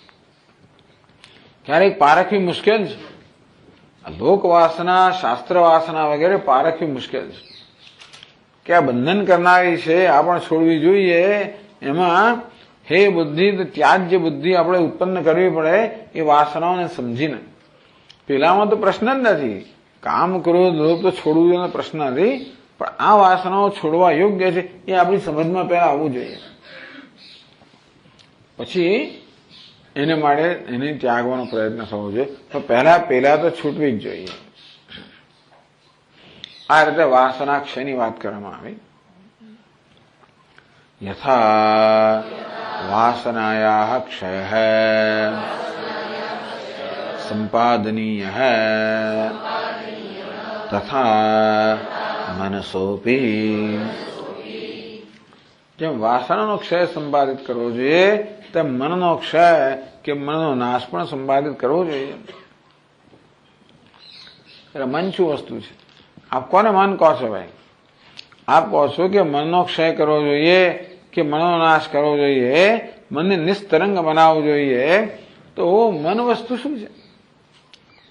ક્યારેક પારખવી મુશ્કેલ છે। લોક વાસના શાસ્ત્ર વાસના વગેરે પારખવી મુશ્કેલ છે કે આ બંધન કરનારી છે આ પણ છોડવી જોઈએ। એમાં હે બુદ્ધિ ત્યાજ્ય બુદ્ધિ આપણે ઉત્પન્ન કરવી પડે એ વાસનાઓને સમજીને। પેલામાં તો પ્રશ્ન જ નથી કામ ક્રોધ લોભ તો છોડવું જોઈએ પ્રશ્ન નથી, પણ આ વાસનાઓ છોડવા યોગ્ય છે એ આપણી સમજમાં પહેલા આવવું જોઈએ. પછી એને માટે એને ત્યાગવાનો પ્રયત્ન થવો જોઈએ. તો પહેલા તો છૂટવી જ જોઈએ. આ રીતે વાસના ક્ષયની વાત કરવામાં આવી. યથા વાસનાયા ક્ષય સંપાદનીય તથા મનસોપી. જેમ વાસનાનો ક્ષય સંપાદિત કરવો જોઈએ તેમ મનનો ક્ષય કે મનનો નાશ પણ સંપાદિત કરવો જોઈએ. એટલે મન શું વસ્તુ છે? આપ કોને મન કહો છો ભાઈ? આપ કહો છો કે મનનો ક્ષય કરવો જોઈએ કે મનનો નાશ કરવો જોઈએ, મનને નિસ્તરંગ બનાવવું જોઈએ, તો મન વસ્તુ શું છે?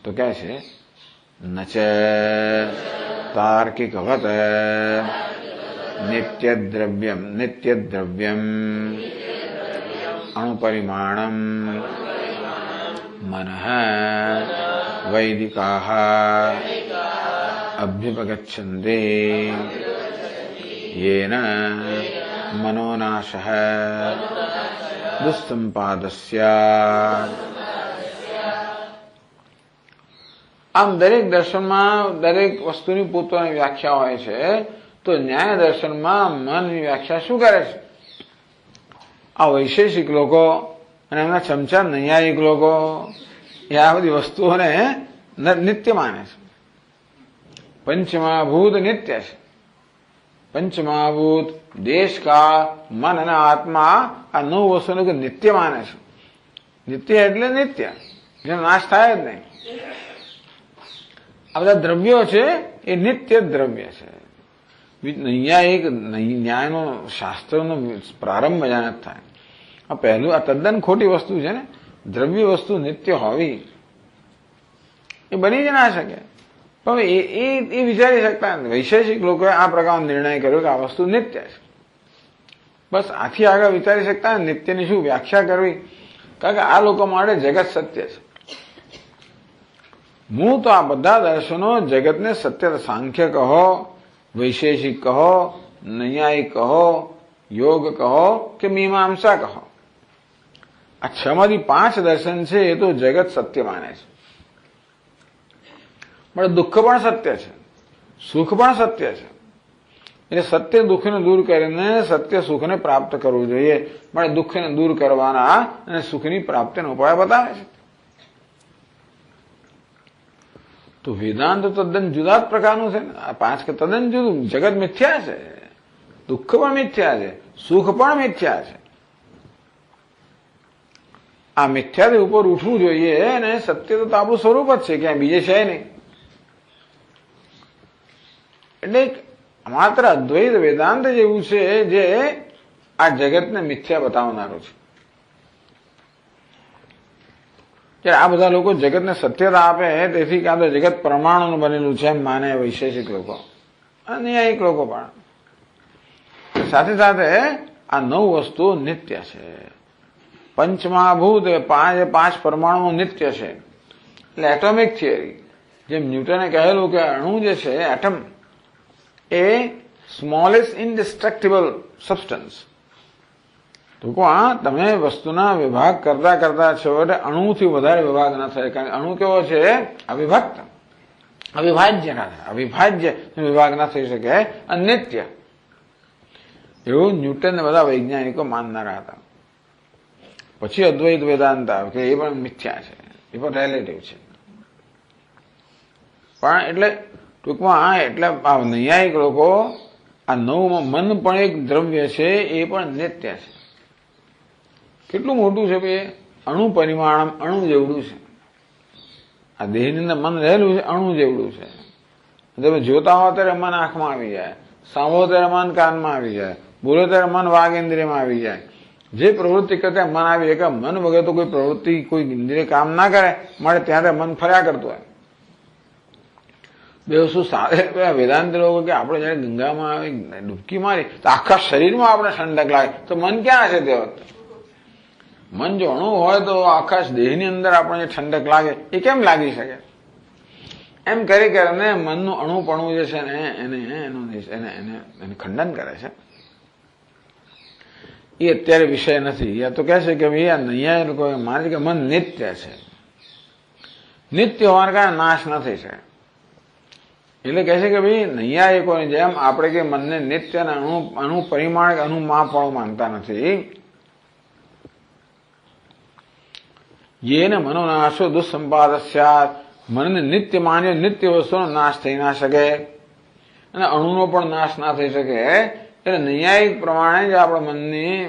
તો કહે છે નચ તાર્કિકવત નિત્યદ્રવ્યમ અણુપરિમાણમ મનઃ વૈદિકાઃ અભ્યુપગચ્છન્તે येन मनोनाशः દુસ્સંપાદસ્યા. આમ દરેક દર્શનમાં દરેક વસ્તુની પોતાની વ્યાખ્યા હોય છે. તો ન્યાય દર્શનમાં મનની વ્યાખ્યા શું કરે છે? આ વૈશેષિક લોકો અને એમના ચમચા નૈયાયિક લોકો એ આ બધી વસ્તુઓને નિત્ય માને છે. પંચમહાભૂત નિત્ય છે. પંચમહાભૂત, દેશ, કાળ, મન અને આત્મા આ 9 વસ્તુને નિત્ય માને છે. નિત્ય એટલે નિત્ય, જેનો નાશ થાય જ નહીં. આ બધા દ્રવ્યો છે એ નિત્ય દ્રવ્ય છે. ન્યાયનો શાસ્ત્રનો પ્રારંભ જ્યાં થાય. આ પહેલું આ તદ્દન ખોટી વસ્તુ છે ને. દ્રવ્ય વસ્તુ નિત્ય હોવી એ બની જ ના શકે. પણ એ વિચારી શકતા નથી. વૈશેષિક લોકોએ આ પ્રકારનો નિર્ણય કર્યો કે આ વસ્તુ નિત્ય છે. બસ આથી આગળ વિચારી શકતા નિત્યની શું વ્યાખ્યા કરવી? કારણ કે આ લોકો માટે જગત સત્ય છે. હું તો આ બધા દર્શનો જગતને સત્ય, સાંખ્ય કહો, વૈશેષિક કહો, નૈયાયિક કહો, યોગ કહો કે મીમાંસા કહો, આ 6 માંથી 5 દર્શન છે એ તો જગત સત્ય માને છે. પણ દુઃખ પણ સત્ય છે, સુખ પણ સત્ય છે. એટલે સત્ય દુઃખને દૂર કરીને સત્ય સુખને પ્રાપ્ત કરવું જોઈએ. પણ દુઃખને દૂર કરવાના અને સુખની પ્રાપ્તિનો ઉપાય બતાવે છે. તો વેદાંત તદ્દન જુદા જ પ્રકારનું છે ને. આ 5 કે તદ્દન જુદું. જગત મિથ્યા છે, દુઃખ પણ મિથ્યા છે, સુખ પણ મિથ્યા છે. આ મિથ્યાથી ઉપર ઉઠવું જોઈએ અને સત્ય તો આપણું સ્વરૂપ જ છે, ક્યાંય બીજે છે નહીં. એટલે માત્ર અદ્વૈત વેદાંત જેવું છે જે આ જગતને મિથ્યા બતાવનારું છે. ત્યારે આ બધા લોકો જગતને સત્યતા આપે તેથી કાં તો જગત પરમાણુનું બનેલું છે એમ માને વૈશેષિક લોકો અને એક લોકો પણ. સાથે સાથે આ 9 વસ્તુઓ નિત્ય છે. પંચમહાભૂત 5 પરમાણુઓ નિત્ય છે. એટલે એટોમિક થિયરી, જેમ ન્યૂટને કહેલું કે અણુ જે છે એટમ એ સ્મોલેસ્ટ ઇનડિસ્ટ્રક્ટિબલ સબસ્ટન્સ. ટૂંકમાં તમે વસ્તુના વિભાગ કરતા કરતા છો એટલે અણુથી વધારે વિભાગ ના થાય. કારણ કે અણુ કેવો છે? અવિભક્ત, અવિભાજ્ય ના થાય. અવિભાજ્ય વિભાગ ના થઈ શકે, અનિત્ય. એવું ન્યૂટન બધા વૈજ્ઞાનિકો માનનારા હતા. પછી અદ્વૈત વેદાંત આવે કે એ પણ મિથ્યા છે, એ પણ રિલેટિવ છે. પણ એટલે ટૂંકમાં એટલે નૈયાયિક લોકો આ 9માં મન પણ એક દ્રવ્ય છે, એ પણ નિત્ય છે. કેટલું મોટું છે ભાઈ? અણુ પરિમાણ, અણુ જેવડું છે. આ દેહની અંદર મન રહેલું છે, અણુ જેવડું છે. તમે જોતા હો ત્યારે મન આંખમાં આવી જાય, સાંભળો ત્યારે મન કાનમાં આવી જાય, બોલો ત્યારે મન વાઘ ઇન્દ્રિયમાં આવી જાય. જે પ્રવૃત્તિ કરતા મન આવી જાય. મન વગર તો કોઈ પ્રવૃત્તિ, કોઈ ઇન્દ્રિય કામ ના કરે, માટે ત્યાં મન ફર્યા કરતું હોય. બે વસ્તુ સાથે વેદાંત લોકો કે આપણે જયારે ગંગામાં આવી ડૂબકી મારી તો આખા શરીરમાં આપણે ઠંડક લાગે, તો મન ક્યાં છે તે વખતે? મન જો અણુ હોય તો આખા દેહની અંદર આપણને ઠંડક લાગે, એ કેમ લાગી શકે? એમ કરી કરીને મનનું અણુપણું જે છે ને એને ખંડન કરે છે. એ અત્યારે વિષય નથી. યા તો કહે છે કે ભાઈ આ નૈયાયી લોકો માને કે મન નિત્ય છે, નિત્ય હોવાને કારણે નાશ નથી છે. એટલે કહે છે કે ભાઈ નૈયાયિકોની જેમ આપણે કે મનને નિત્ય અને અણુ પરિમાણ અણુમાપણું માનતા નથી. યેન મનોનાશો દુઃસંપાદસ્યાત, મનને નિત્ય માન્યો નિત્ય વસ્તુનો નાશ થઈ ના શકે અને અણુનો પણ નાશ ના થઈ શકે. એટલે નૈયાયિક પ્રમાણે જ આપણે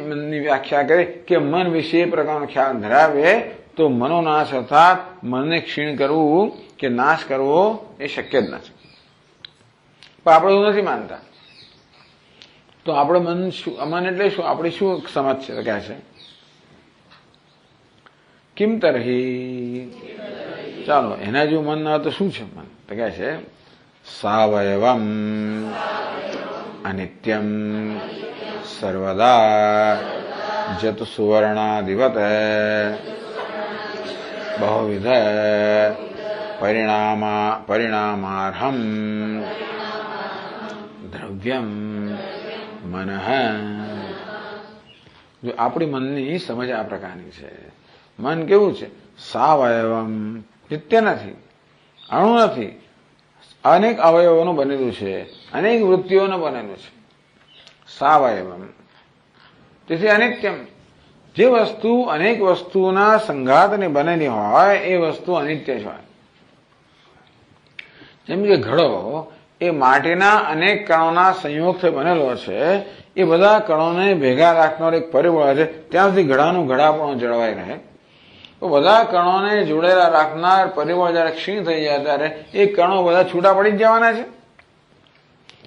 મનની વ્યાખ્યા કરી કે મન વિશે એ પ્રકારનો ખ્યાલ ધરાવે તો મનોનાશ અર્થાત મનને ક્ષીણ કરવું કે નાશ કરવો એ શક્ય જ નથી. પણ આપણે એવું નથી માનતા. તો આપણે મન એટલે શું? આપણી શું સમજ છે? કહે છે કિમ તરહી, ચાલો એના જેવું મન ના તો શું છે મન? તો કહે છે સાવયવમ અનિત્યમ સર્વદા જત સુવર્ણાદિવત બહુવિધ પરિણામાર્હમ દ્રવ્યમ મનઃ. જો આપણી મનની સમજ આ પ્રકારની છે. મન કેવું છે? સાવયવમ, નિત્ય નથી, અણુ નથી, અનેક અવયવોનું બનેલું છે, અનેક વૃત્તિઓનું બનેલું છે. સાવયવમ, તેથી અનિત્યમ. જે વસ્તુ અનેક વસ્તુના સંઘાતની બનેલી હોય એ વસ્તુ અનિત્ય જ હોય. જેમ કે ઘડો એ માટીના અનેક કણોના સંયોગથી બનેલો છે. એ બધા કણોને ભેગા રાખનાર એક પરિબળ છે. ત્યાં સુધી ઘડાનું ઘડાપણું જળવાઈ રહે. તો બધા કણોને જોડેલા રાખનાર પરિબળ જયારે ક્ષીણ થઈ જાય ત્યારે એ કણો બધા છૂટા પડી જ જવાના છે.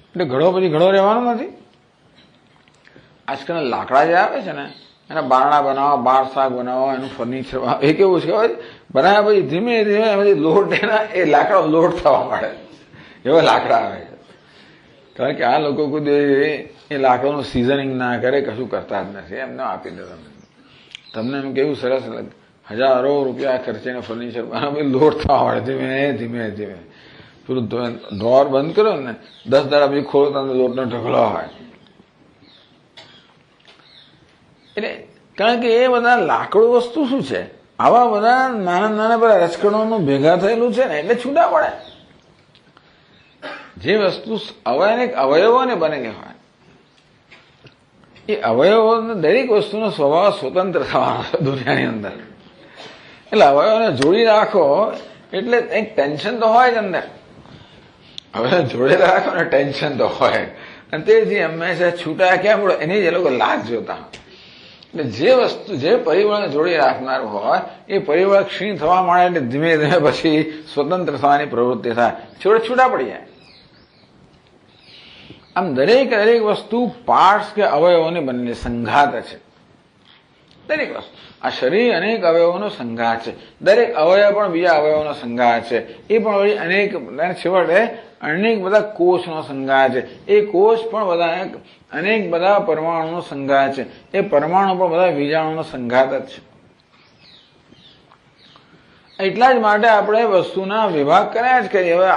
એટલે ઘડો પછી ઘડો રહેવાનો નથી. આજકાલ લાકડા જે આવે છે ને, એના બારણા બનાવવા, બાર શાક બનાવવા, એનું ફર્નિચર એ કેવું છે બનાવ્યા પછી ધીમે ધીમે એમાંથી લોટ એ લાકડા લોટ થવા માંડે. એવા લાકડા આવે છે. કારણ કે આ લોકો કોઈ એ લાકડાનું સિઝનિંગ ના કરે, કશું કરતા જ નથી. એમને આપી દે તમને એમ કેવું સરસ લાગે. હજારો રૂપિયા ખર્ચીને ફર્નિચર બનાવે, લોટ થવા માંડે ધીમે ધીમે ધીમે. પેલું ડોર બંધ કરો ને 10 દાડા પછી ખોલો તમને લોટનો ઢગલો હોય. એટલે કારણ કે એ બધા લાકડું વસ્તુ શું છે? આવા બધા નાના નાના બધા રચકણોનું ભેગા થયેલું છે ને એટલે છૂટા પડે. જે વસ્તુ અનેક અવયવોને બનેલી હોય એ અવયવો, દરેક વસ્તુનો સ્વભાવ સ્વતંત્ર થવાનો છે દુનિયાની અંદર. એટલે અવયવોને જોડી રાખો એટલે એક ટેન્શન તો હોય જ અંદર. હવે જોડે રાખો ને ટેન્શન તો હોય. અને તેથી હંમેશા છૂટા ક્યાં પડે એની જ એ લોકો લાગ જોતા હોય. એટલે જે વસ્તુ જે પરિબળને જોડી રાખનારું હોય એ પરિબળ ક્ષીણ થવા માંડે એટલે ધીમે ધીમે પછી સ્વતંત્ર થવાની પ્રવૃત્તિ થાય, છૂટા પડી જાય. આમ દરેક વસ્તુ પાર્ટ્સ કે અવયવોને બનેલી સંઘાત છે. દરેક વસ્તુ આ શરીર અનેક અવયવોનો સંઘાત છે. દરેક અવયવ પણ બીજા અવયવોનો સંઘાત છે. એ પણ વળી અનેક છેવટે અનેક બધા કોષનો સંઘાત છે. એ કોષ પણ બધા અનેક બધા પરમાણુનો સંઘાત છે. એ પરમાણુ પણ બધા બીજાણુનો સંઘાત જ છે. એટલા જ માટે આપણે વસ્તુના વિભાગ કર્યા જ કરીએ. હવે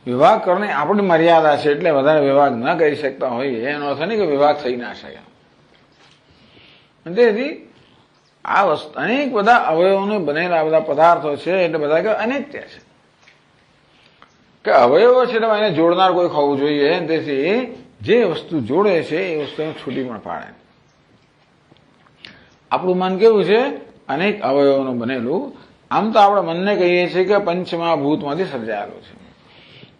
વિભાગ કરવાની આપણી મર્યાદા છે એટલે વધારે વિભાગ ન કરી શકતા હોઈએ એનો અર્થ નહીં કે વિભાગ થઈ ના શકે. તેથી આ વસ્તુ અનેક બધા અવયવોને બનેલા બધા પદાર્થો છે એટલે બધા કે અનિત્ય છે. કે અવયવો છે એટલે એને જોડનાર કોઈ હોવું જોઈએ. તેથી જે વસ્તુ જોડે છે એ વસ્તુ છૂટી પણ પાડે. આપણું મન કેવું છે? અનેક અવયવોનું બનેલું. આમ તો આપણે મનને કહીએ છીએ કે પંચમહાભૂતમાંથી સર્જાયેલું છે.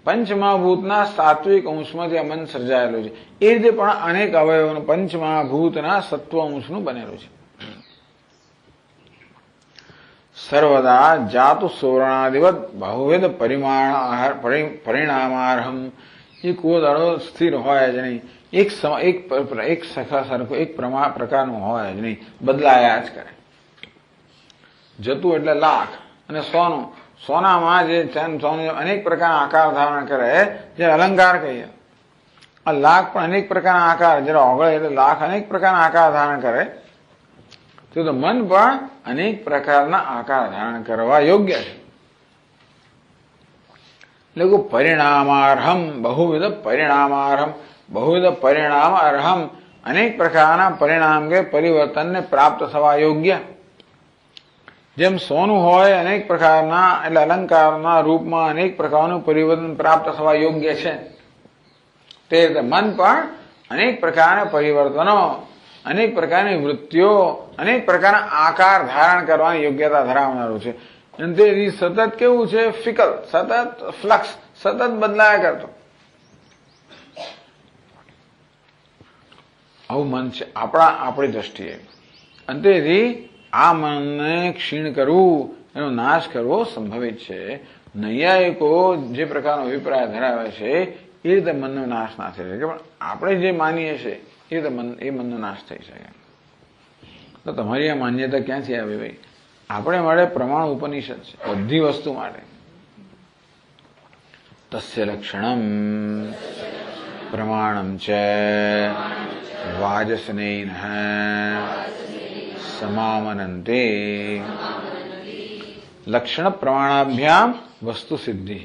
પંચમહાભૂતના સાત્વિક અંશમાંથી આ મન સર્જાયેલું છે. એ રીતે પણ અનેક અવયવોનું પંચમહાભૂતના સત્વ અંશનું બનેલું છે. સર્વદા જાતુ સુવર્ણાદિવત બહુવિધ પરિણામાર્હમ. એ કોઈ દાડો સ્થિર હોય જ નહીં. એક સખા સરખું એક પ્રકારનું હોય જ નહીં, બદલાયા જ કરે. જતું એટલે લાખ અને સોનું. સોનામાં જે સોનું અનેક પ્રકારના આકાર ધારણ કરે જે અલંકાર કહીએ. આ લાખ પણ અનેક પ્રકારના આકાર, જયારે ઓગળે એટલે લાખ અનેક પ્રકારના આકાર ધારણ કરે. તો મન પણ અનેક પ્રકારના આકાર ધારણ કરવા યોગ્ય છે. એટલે પરિણામાર્હમ બહુવિધ પરિણામાર્હમ બહુવિધ પરિણામ અર્હમ અનેક પ્રકારના પરિણામ કે પરિવર્તનને પ્રાપ્ત થવા યોગ્ય. જેમ સોનું હોય અનેક પ્રકારના એટલે અલંકારના રૂપમાં અનેક પ્રકારનું પરિવર્તન પ્રાપ્ત થવા યોગ્ય છે, તે રીતે મન પણ અનેક પ્રકારના પરિવર્તનો, અનેક પ્રકારની વૃત્તિઓ, અનેક પ્રકારના આકાર ધારણ કરવાની યોગ્યતા ધરાવનારું છે. અને તે સતત કેવું છે? ફિકલ, સતત ફ્લક્સ, સતત બદલાયા કરતો આવું મન છે આપણી દ્રષ્ટિએ. અને તેથી આ મનને ક્ષીણ કરવું, એનો નાશ કરવો સંભવિત છે. નૈયાયિકો જે પ્રકારનો અભિપ્રાય ધરાવે છે એ રીતે મનનો નાશ ના થઈ શકે, પણ આપણે જે માનીએ છીએ એ રીતે મનનો નાશ થઈ શકે. તો તમારી આ માન્યતા ક્યાંથી આવી ભાઈ? આપણે માટે પ્રમાણ ઉપનિષદ છે બધી વસ્તુ માટે. તસ્ય લક્ષણમ પ્રમાણમ ચ વાજસનેન સમામનંતે. લક્ષણ પ્રમાણાભ્યામ વસ્તુ સિદ્ધિ.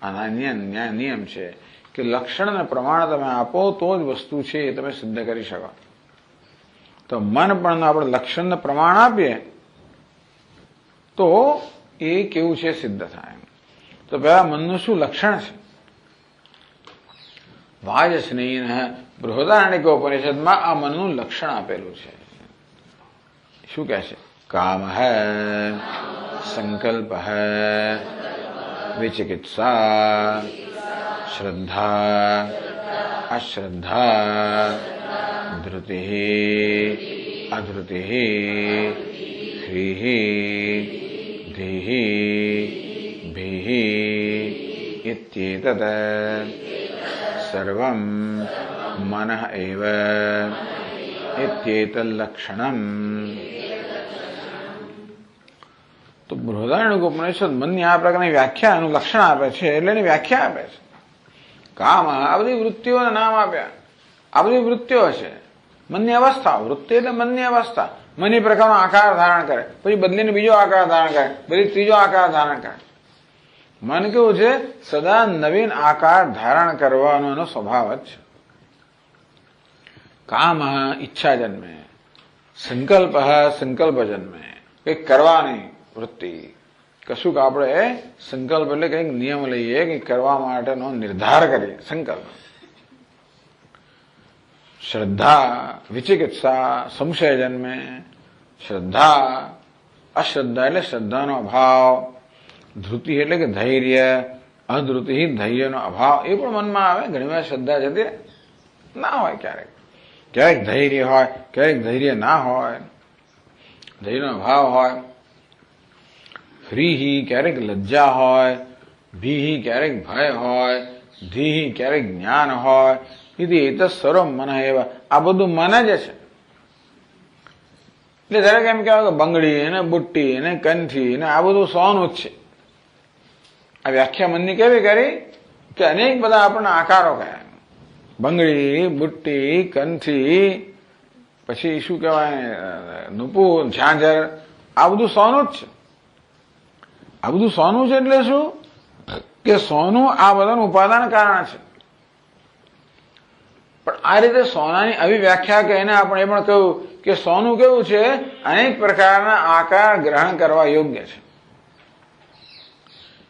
આ નિયમ છે કે લક્ષણ અને પ્રમાણ તમે આપો તો જ વસ્તુ છે એ તમે સિદ્ધ કરી શકો. તો મન પણ આપણે લક્ષણ ને પ્રમાણ આપીએ તો એ કેવું છે? સિદ્ધ થાય. તો પેલા મનનું શું લક્ષણ છે? વાજસ્નેહ બૃહદારણ્યક ઉપનિષદમાં આ મનનું લક્ષણ આપેલું છે. શું કહે છે? કામ સંકલ્પ વિચિકિત્સા શ્રદ્ધા અશ્રદ્ધા ધૃતિ અધૃતિ ह्रीः धीः भीः इत्येतत् सर्वं मनः एव इत्येतल्लक्षणम्. તો બૃહદારણ્યક ઉપનિષદ મનની આ પ્રકારની વ્યાખ્યાનું લક્ષણ આપે છે, એટલે એની વ્યાખ્યા આપે છે. કામ, આ બધી વૃત્તિઓના નામ આપ્યા. આ બધી વૃત્તિઓ છે મનની અવસ્થા. વૃત્તિ એટલે મનની અવસ્થા. મન એ પ્રકારનો આકાર ધારણ કરે, પછી બદલીને બીજો આકાર ધારણ કરે, પછી ત્રીજો આકાર ધારણ કરે. મન કેવું છે? સદા નવીન આકાર ધારણ કરવાનો એનો સ્વભાવ જ છે. કામ ઈચ્છા જન્મે, સંકલ્પ સંકલ્પ જન્મે, કંઈક કરવાની વૃત્તિ. કશુંક આપણે સંકલ્પ એટલે કંઈક નિયમ લઈએ, કંઈક કરવા માટેનો નિર્ધાર કરીએ, સંકલ્પ. શ્રદ્ધા વિચિકિત્સા, સંશય જન્મે. શ્રદ્ધા અશ્રદ્ધા એટલે શ્રદ્ધાનો અભાવ. ધૃતિ એટલે કે ધૈર્ય. અધૃતિ ધૈર્યનો અભાવ. એ પણ મનમાં આવે. ઘણી વાર શ્રદ્ધા જતી ના હોય, ક્યારેક ક્યારેક ધૈર્ય હોય, ક્યારેક ધૈર્ય ના હોય, ધૈર્યનો અભાવ હોય. હ્રીહી ક્યારેક લજ્જા હોય, ભીહી ક્યારેક ભય હોય, ધીહી ક્યારેક જ્ઞાન હોય. એત સર્વ મન એવા, આ બધું મન જ છે. એટલે દરેક એમ કહેવાય કે બંગડી અને બુટ્ટી અને કંઠી અને આ બધું સોનું જ છે. આ વ્યાખ્યા મનની કેવી કરી કે અનેક બધા આપણને આકારો કયા. બંગડી, બુટ્ટી, કંઠી, પછી શું કહેવાય નુપુર, ઝાંઝર, આ બધું સોનું જ છે. આ બધું સોનું છે એટલે શું કે સોનું આ બધાનું ઉપાદાન કારણ છે. પણ આ રીતે સોનાની આવી વ્યાખ્યા કહીને આપણે એ પણ કહ્યું કે સોનું કેવું છે? અનેક પ્રકારના આકાર ગ્રહણ કરવા યોગ્ય છે.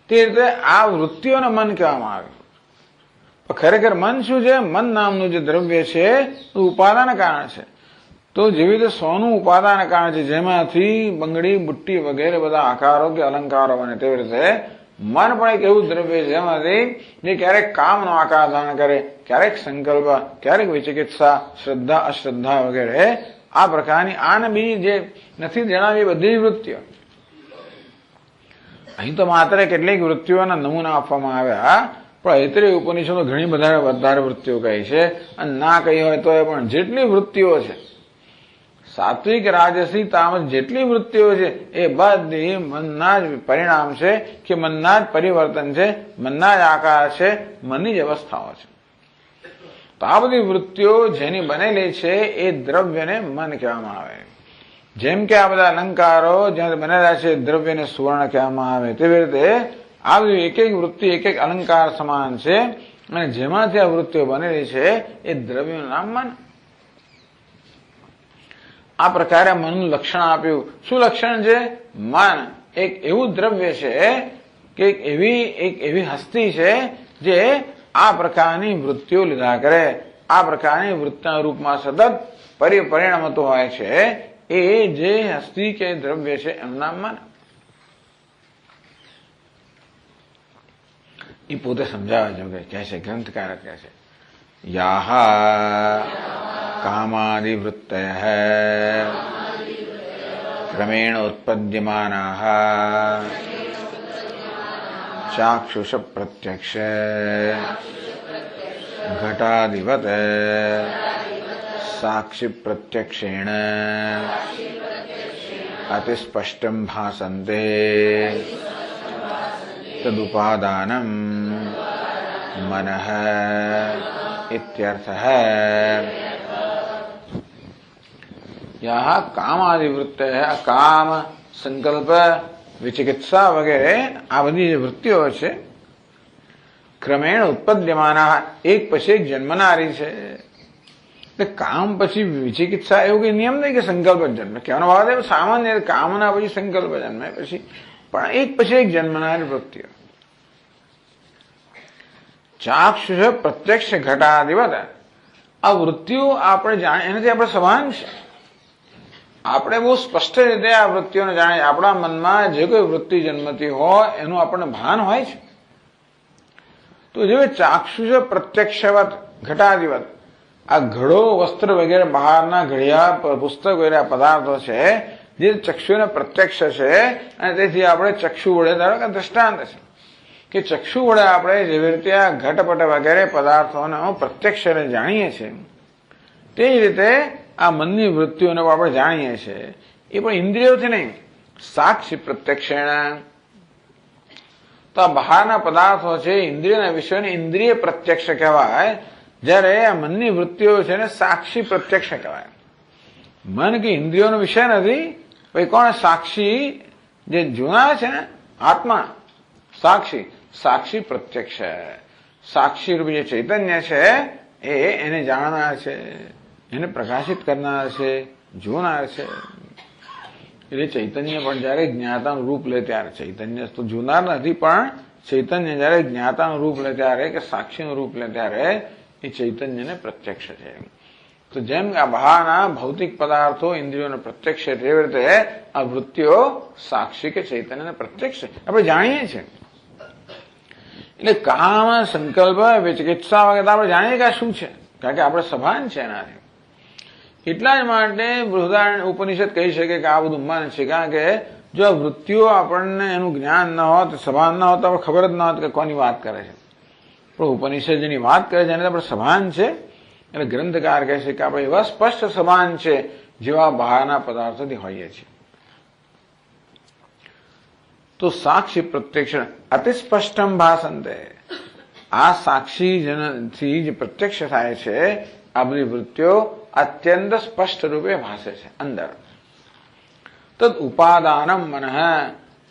તે રીતે આ વૃત્તિઓને મન કહેવામાં આવે. ખરેખર મન શું છે? મન નામનું જે દ્રવ્ય છે એ ઉપાદાન કારણ છે. તો જેવી રીતે સોનું ઉપાદાન કારણ છે, જેમાંથી બંગડી, બુટ્ટી વગેરે બધા આકારો કે અલંકારો બને, તેવી રીતે મન પણ એક એવું દ્રવ્ય છે જેમાંથી જે ક્યારેક કામનો આકાર ધારણ કરે, ક્યારેક સંકલ્પ, ક્યારેક વિચિકિત્સા, શ્રદ્ધા અશ્રદ્ધા વગેરે આ પ્રકારની આને બીજી જે નથી જણાવી બધી વૃત્તિઓ. અહીં તો માત્ર કેટલીક વૃત્તિઓના નમૂના આપવામાં આવ્યા, પણ ઐતરેય ઉપનિષદો ઘણી વધારે વૃત્તિઓ કહી છે. અને ના કહી હોય તો એ પણ જેટલી વૃત્તિઓ છે, સાત્વિક, રાજસી, તામસ જેટલી વૃત્તિઓ છે એ બધી મનના જ પરિણામ છે, કે મનના જ પરિવર્તન છે, મનના જ આકાર છે, મનની જ અવસ્થાઓ છે. તો આ બધી વૃત્તિઓ જેની બનેલી છે એ દ્રવ્યને મન કહેવામાં આવે. જેમ કે આ બધા અલંકારો જ્યાં બનેલા છે દ્રવ્યને સુવર્ણ કહેવામાં આવે, તેવી રીતે આવી એક એક વૃત્તિ એક એક અલંકાર સમાન છે અને જેમાંથી આ વૃત્તિઓ બનેલી છે એ દ્રવ્યનું નામ મન. આ પ્રકારે મનનું લક્ષણ આપ્યું. શું લક્ષણ છે? મન એક એવું દ્રવ્ય છે કે એક એવી હસ્તી છે જે આ પ્રકારની વૃત્તિઓ લીધા કરે, આ પ્રકારની વૃત્તિના રૂપમાં સતત પરિણમતો હોય છે. એ જે હસ્તી કે દ્રવ્ય છે એનું નામ મન. એ પોતે સમજાવે છે કે કહે છે, ગ્રંથકારક કહે છે, યાહ કામાદિ વૃત્તયઃ ક્રમેણ ઉત્પદ્યમાનાઃ ચાક્ષુષ પ્રત્યક્ષ ઘટાદિવત સાક્ષી પ્રત્યક્ષેણ અતિસ્પષ્ટં ભાસન્તે તદુપાદાનમ મનઃ ઇત્યર્થઃ. યહ કામાદિવૃત્તયઃ, કામ, સંકલ્પ, વિચિકિત્સા વગેરે આ બધી જે વૃત્તિઓ છે ક્રમેણ ઉત્પદ્યમાના, એક પછી એક જન્મનારી છે. એટલે કામ પછી વિચિકિત્સા એવું કઈ નિયમ નહીં કે સંકલ્પ જન્મે. કહેવાનો ભાવ છે સામાન્ય કામના પછી સંકલ્પ જન્મે પછી, પણ એક પછી એક જન્મનારી વૃત્તિઓ. ચાક્ષુષ પ્રત્યક્ષ ઘટાદિવત, આ વૃત્તિઓ આપણે જાણીએ, એનાથી આપણે સભાન છે. આપણે બહુ સ્પષ્ટ રીતે આ વૃત્તિઓને જાણીએ. આપણા મનમાં જે કોઈ વૃત્તિ જન્મતી હોય એનું આપણને ભાન હોય છે. તો જે ચાક્ષુષ પ્રત્યક્ષવત ઘટાદિવત, આ ઘડો, વસ્ત્ર વગેરે બહારના ઘડિયાળ, પુસ્તક વગેરે પદાર્થો છે જે ચક્ષુને પ્રત્યક્ષ છે અને તેથી આપણે ચક્ષુ વડે, ધારો કે દ્રષ્ટાંત છે કે ચક્ષુ વડે આપણે જેવી રીતે આ ઘટપટ વગેરે પદાર્થોને પ્રત્યક્ષ જાણીએ છીએ, તે જ રીતે આ મનની વૃત્તિઓને આપણે જાણીએ છીએ. એ પણ ઇન્દ્રિયોથી નહીં, સાક્ષી પ્રત્યક્ષેણ. તો આ બહારના પદાર્થો છે, ઇન્દ્રિયોના વિષયોને ઇન્દ્રિય પ્રત્યક્ષ કહેવાય, જ્યારે આ મનની વૃત્તિઓ છે ને સાક્ષી પ્રત્યક્ષ કહેવાય. મન કે ઇન્દ્રિયોનો વિષય નથી, ભાઈ કોણ સાક્ષી? જે જૂના છે ને આત્મા, સાક્ષી, સાક્ષી પ્રત્યક્ષ. સાક્ષી રૂપ જે ચૈતન્ય છે એ એને જાણનાર છે, એને પ્રકાશિત કરનાર છે, જોનાર છે. એટલે ચૈતન્ય પણ જયારે જ્ઞાતાનું રૂપ લે ત્યારે, ચૈતન્ય તો જોનાર નથી, પણ ચૈતન્ય જયારે જ્ઞાતાનું રૂપ લે ત્યારે કે સાક્ષીનું રૂપ લે ત્યારે એ ચૈતન્યને પ્રત્યક્ષ છે. તો જેમ આ બહારના ભૌતિક પદાર્થો ઇન્દ્રિયોને પ્રત્યક્ષ છે, તેવી રીતે આ વૃત્તિઓ સાક્ષી કે ચૈતન્યને પ્રત્યક્ષ છે, આપણે જાણીએ છીએ. એટલે કામ, સંકલ્પ, વિચિકિત્સા વગેરે આપણે જાણીએ કે આ શું છે, કારણ કે આપણે સભાન છે એનાથી. એટલા જ માટે બૃહદારણ્યક ઉપનિષદ કહી શકે કે આ બધું મન છે, કારણ કે જો આ વૃત્તિઓ આપણને એનું જ્ઞાન ન હોત, સભાન ન હોત, આપણે ખબર જ ન હોત કે કોની વાત કરે છે. પણ ઉપનિષદ જેની વાત કરે છે એને આપણે સભાન છે. એટલે ગ્રંથકાર કહે છે કે આપણે એવા સ્પષ્ટ સભાન છે જેવા બહારના પદાર્થોથી હોઈએ છીએ. તો સાક્ષી પ્રત્યક્ષ અતિસ્પષ્ટમ ભાસંતે, આ સાક્ષીથી જે પ્રત્યક્ષ થાય છે આ બધી વૃત્તિઓ અત્યંત સ્પષ્ટ રૂપે ભાસે છે અંદર. તદ ઉપાદાનમ મનઃ,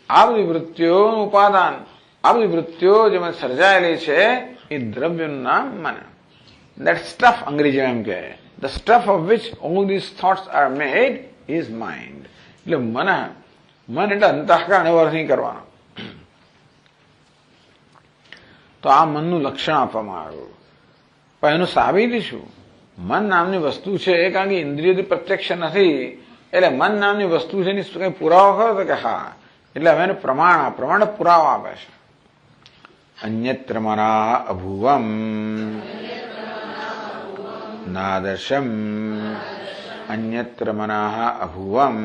આ બધી વૃત્તિઓનું ઉપાદાન, આ બધી વૃત્તિઓ જેમાં સર્જાયેલી છે એ દ્રવ્યનું નામ મન. That stuff, અંગ્રેજીમાં એમ કહે, the stuff of which all these thoughts are made is mind. એટલે મન એટલે અંતઃકરણ, એવો અર્થ નહીં કરવાનો. તો આ મનનું લક્ષણ આપવામાં આવ્યું. પણ એનું સાબિતી શું? મન નામની વસ્તુ છે, કારણ કે ઇન્દ્રિયોથી પ્રત્યક્ષ નથી, એટલે મન નામની વસ્તુ છે એની કઈ પુરાવો ખરો? તો કે હા. એટલે હવે એને પ્રમાણ પુરાવો આપે છે. અન્યત્ર મના અભુવમ નાદર્શમ, અન્યત્ર મના અભુવમ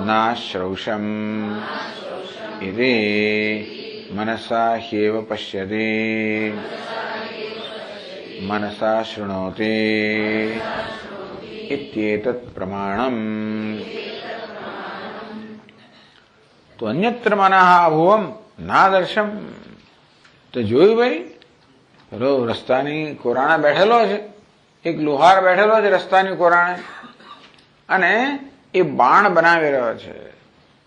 નાશ્રૌષમ ઇતિ મનસા હ્યેવ પશ્યતિ મનસા શૃણોતિ ઇત્યેતત પ્રમાણમ. તો અન્યત્ર મનઃ અભુવમ નાદર્શમ, તો જોયું ભાઈ, પેલો રસ્તાની કોરાણે બેઠેલો છે, એક લુહાર બેઠેલો છે રસ્તાની કોરાણે, અને એ બાણ બનાવી રહ્યો છે.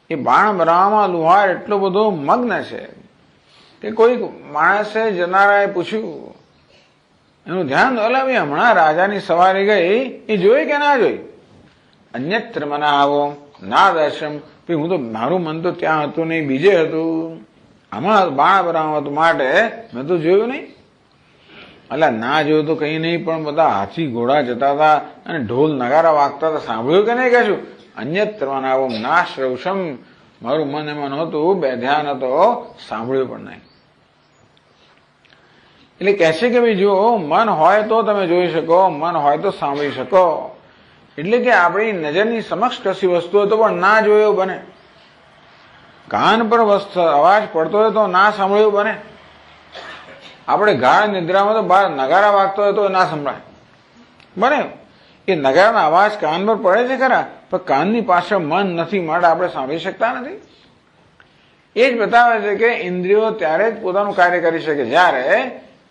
એ બાણ બનાવવામાં લુહાર એટલો બધો મગ્ન છે કે કોઈ માણસે જનારાએ પૂછ્યું, એનું ધ્યાન ઓલાવી હમણાં રાજાની સવારી ગઈ એ જોઈ કે ના જોઈ? અન્યત્ર મને આવો ના દર્શન, હું તો મારું મન તો ત્યાં હતું નહીં, બીજે હતું. આમાં બાણ બનાવવા માટે મેં તો જોયું નહીં. એટલે ના જોયું તો કઈ નહીં, પણ બધા હાથી ઘોડા જતા હતા અને ઢોલ નગારા વાગતા હતા, સાંભળ્યું કે નહીં? કહેશું અન્યત્ર મને આવો ના શ્રવસમ, મારું મન એમાં નહોતું, બે ધ્યાન હતો, સાંભળ્યું પણ નહીં. એટલે કહે છે કે ભાઈ જો મન હોય તો તમે જોઈ શકો, મન હોય તો સાંભળી શકો. એટલે કે આપણી નજરની સમક્ષ કશી વસ્તુ હોય તો પણ ના જોયો બને, કાન પર અવાજ પડતો હોય તો ના સાંભળ્યું બને. આપણે ગાઢ નિદ્રામાં તો બહાર નગારા વાગતો હોય તો ના સંભળાય બને. એ નગારાના અવાજ કાન પર પડે છે ખરા, પણ કાનની પાછળ મન નથી, માટે આપણે સાંભળી શકતા નથી. એ જ બતાવે છે કે ઇન્દ્રિયો ત્યારે જ પોતાનું કાર્ય કરી શકે જ્યારે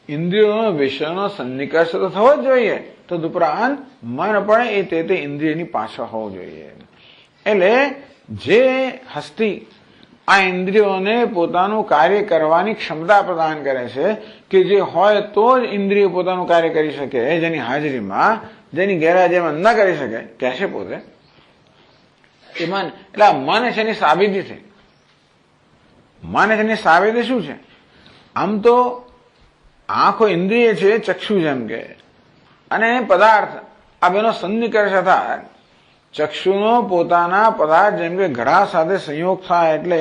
ઇન્દ્રિયોનો વિષયનો સન્નિકર્ષ તો થવો જ જોઈએ, તદુપરાંત મન પણ એ તે ઇન્દ્રિયની પાછળ હોવું જોઈએ. એટલે જે હસ્તી આ ઇન્દ્રિયોને પોતાનું કાર્ય કરવાની ક્ષમતા પ્રદાન કરે છે કે જે હોય તો જ ઇન્દ્રિયો પોતાનું કાર્ય કરી શકે, જેની હાજરીમાં, જેની ગેરહાજરીમાં ન કરી શકે, કહેશે પોતે એ મન. એટલે મન છે એની સાબિતી છે. મન છે એની સાબિતી શું છે? આમ તો આંખો ઇન્દ્રિય છે, ચક્ષુ જેમ કે, અને પદાર્થ આ બેનો સન્નિકર્ષ થાય. ચક્ષુનો પોતાના પદાર્થ જેમ કે ઘડા સાથે સંયોગ થાય એટલે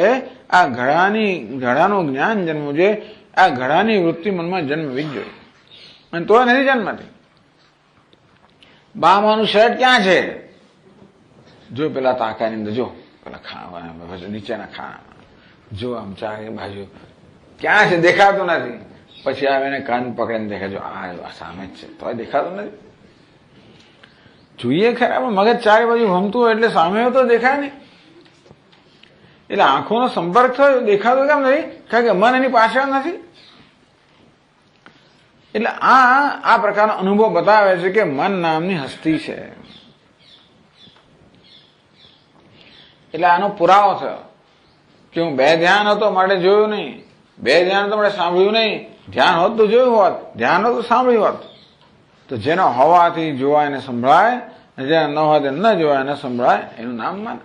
આ ઘડાનું જ્ઞાન જન્મવું જોઈએ, આ ઘડાની વૃત્તિ મનમાં જન્મવી જ જોઈએ, અને તો નથી જન્મતી. બામાનું શર્ટ ક્યાં છે? જો પેલા તાકાની અંદર, જો પેલા ખાવાના નીચેના ખાનામાં, જો આમ ચારે બાજુ ક્યાં છે? દેખાતું નથી. પછી આવે એને કાન પકડીને દેખાય, જો આ સામે જ છે, તો દેખાતું નથી. જોઈએ ખરા, પણ મગજ ચારે બાજુ ભમતું હોય એટલે સામે તો દેખાય નહીં. એટલે આંખોનો સંપર્ક થયો, દેખાતો કેમ નથી? કારણ કે મન એની પાછળ નથી. એટલે આ પ્રકારનો અનુભવ બતાવે છે કે મન નામની હસ્તી છે. એટલે આનો પુરાવો થયો કે હું બે ધ્યાન હતો માટે જોયું નહીં, બે ધ્યાન તો માટે સાંભળ્યું નહીં. ધ્યાન હોત તો જોયું હોત, ધ્યાન હોત તો સાંભળ્યું હોત. તો જેનો હોવાથી જોવાય ને સંભળાય, જેના ન હોય ન જોવાય ને સંભળાય, એનું નામ મન.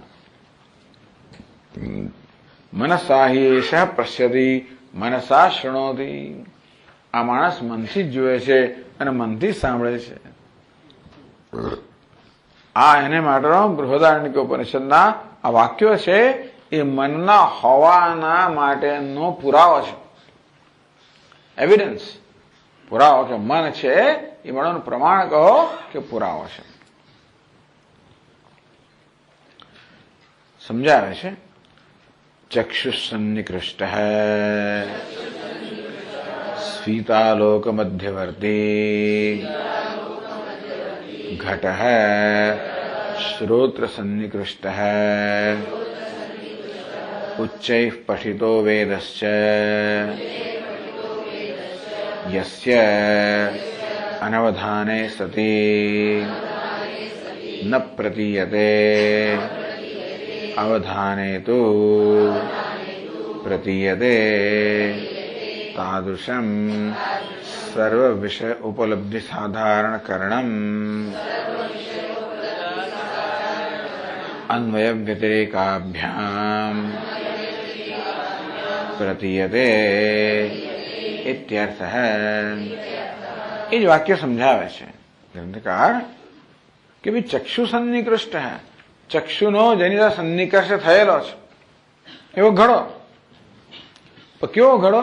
મનસા હિ એષ પશ્યતિ મનસા શૃણોતિ. આ માણસ મનથી જ જોવે છે અને મનથી જ સાંભળે છે. આ એને માટેનો બૃહદારણ્યક ઉપનિષદના આ વાક્યો છે એ મનના હોવાના માટેનો પુરાવો છે, એવિડન્સ, પુરાવો કે મન છે એ મળવાનું પ્રમાણ કહો કે પુરાવો છે. સમજાવે છે ચક્ષુ સન્નિકૃષ્ટ સ્ફીતાલોક મધ્યવર્તી ઘટ શ્રોત્ર સન્નિકૃષ્ટ ઉચ્ચૈઃ પઠિતો વેદશ્ચ યસ્ય અનવધાને સતી ન પ્રતીયતે અવધાને તો પ્રતીયતે તાદૃશમ સર્વ વિષય ઉપલબ્ધિ સાધારણ કरणम अन्वय व्यतिरेकाभ्याम प्रतीयते इत्यर्थ है. એ જ વાક્ય સમજાવે છે ગ્રંથકાર કે ભાઈ ચક્ષુ સન્નિકૃષ્ટ હે, ચક્ષુનો જેની સાથે સન્નિકર્ષ થયેલો છે એવો ઘડો. કેવો ઘડો?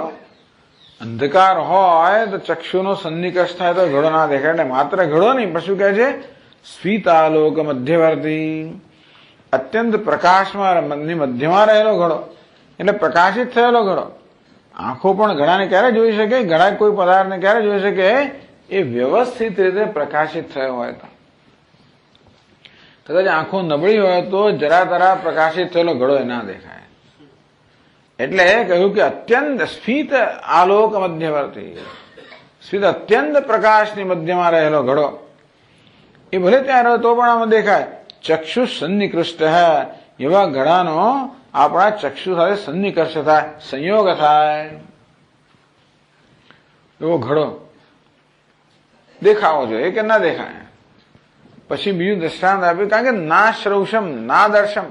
અંધકાર હોય તો ચક્ષુનો સન્નિકર્ષ થાય તો ઘડો ના દેખાય. એટલે માત્ર ઘડો નહીં, પણ શું કહે છે? સ્ફીતાલોક મધ્યવર્તી, અત્યંત પ્રકાશમાં મધ્યમાં રહેલો ઘડો, એટલે પ્રકાશિત થયેલો ઘડો. આંખો પણ ઘડાને ક્યારે જોઈ શકે? ઘડા કોઈ પદાર્થને ક્યારે જોઈ શકે? એ વ્યવસ્થિત રીતે પ્રકાશિત થયો હોય તો. કદાચ આંખો નબળી હોય તો જરા તરા પ્રકાશિત થયેલો ઘડો એ ના દેખાય. એટલે કહ્યું કે અત્યંત સ્ફીત આલોક મધ્યવર્તી, સ્ફીત અત્યંત પ્રકાશની મધ્યમાં રહેલો ઘડો એ ભલે ત્યાં રહ્યો તો પણ આમાં દેખાય. ચક્ષુ સન્નિકૃષ્ટ એવા ઘડાનો આપણા ચક્ષુ સાથે સન્નિકર્ષ થાય, સંયોગ થાય. એવો ઘડો દેખાવો જોઈએ કે ના દેખાય. પછી બીજું દ્રષ્ટાંત આપ્યું, કારણ કે ના શ્રૌષમ ના દર્શમ,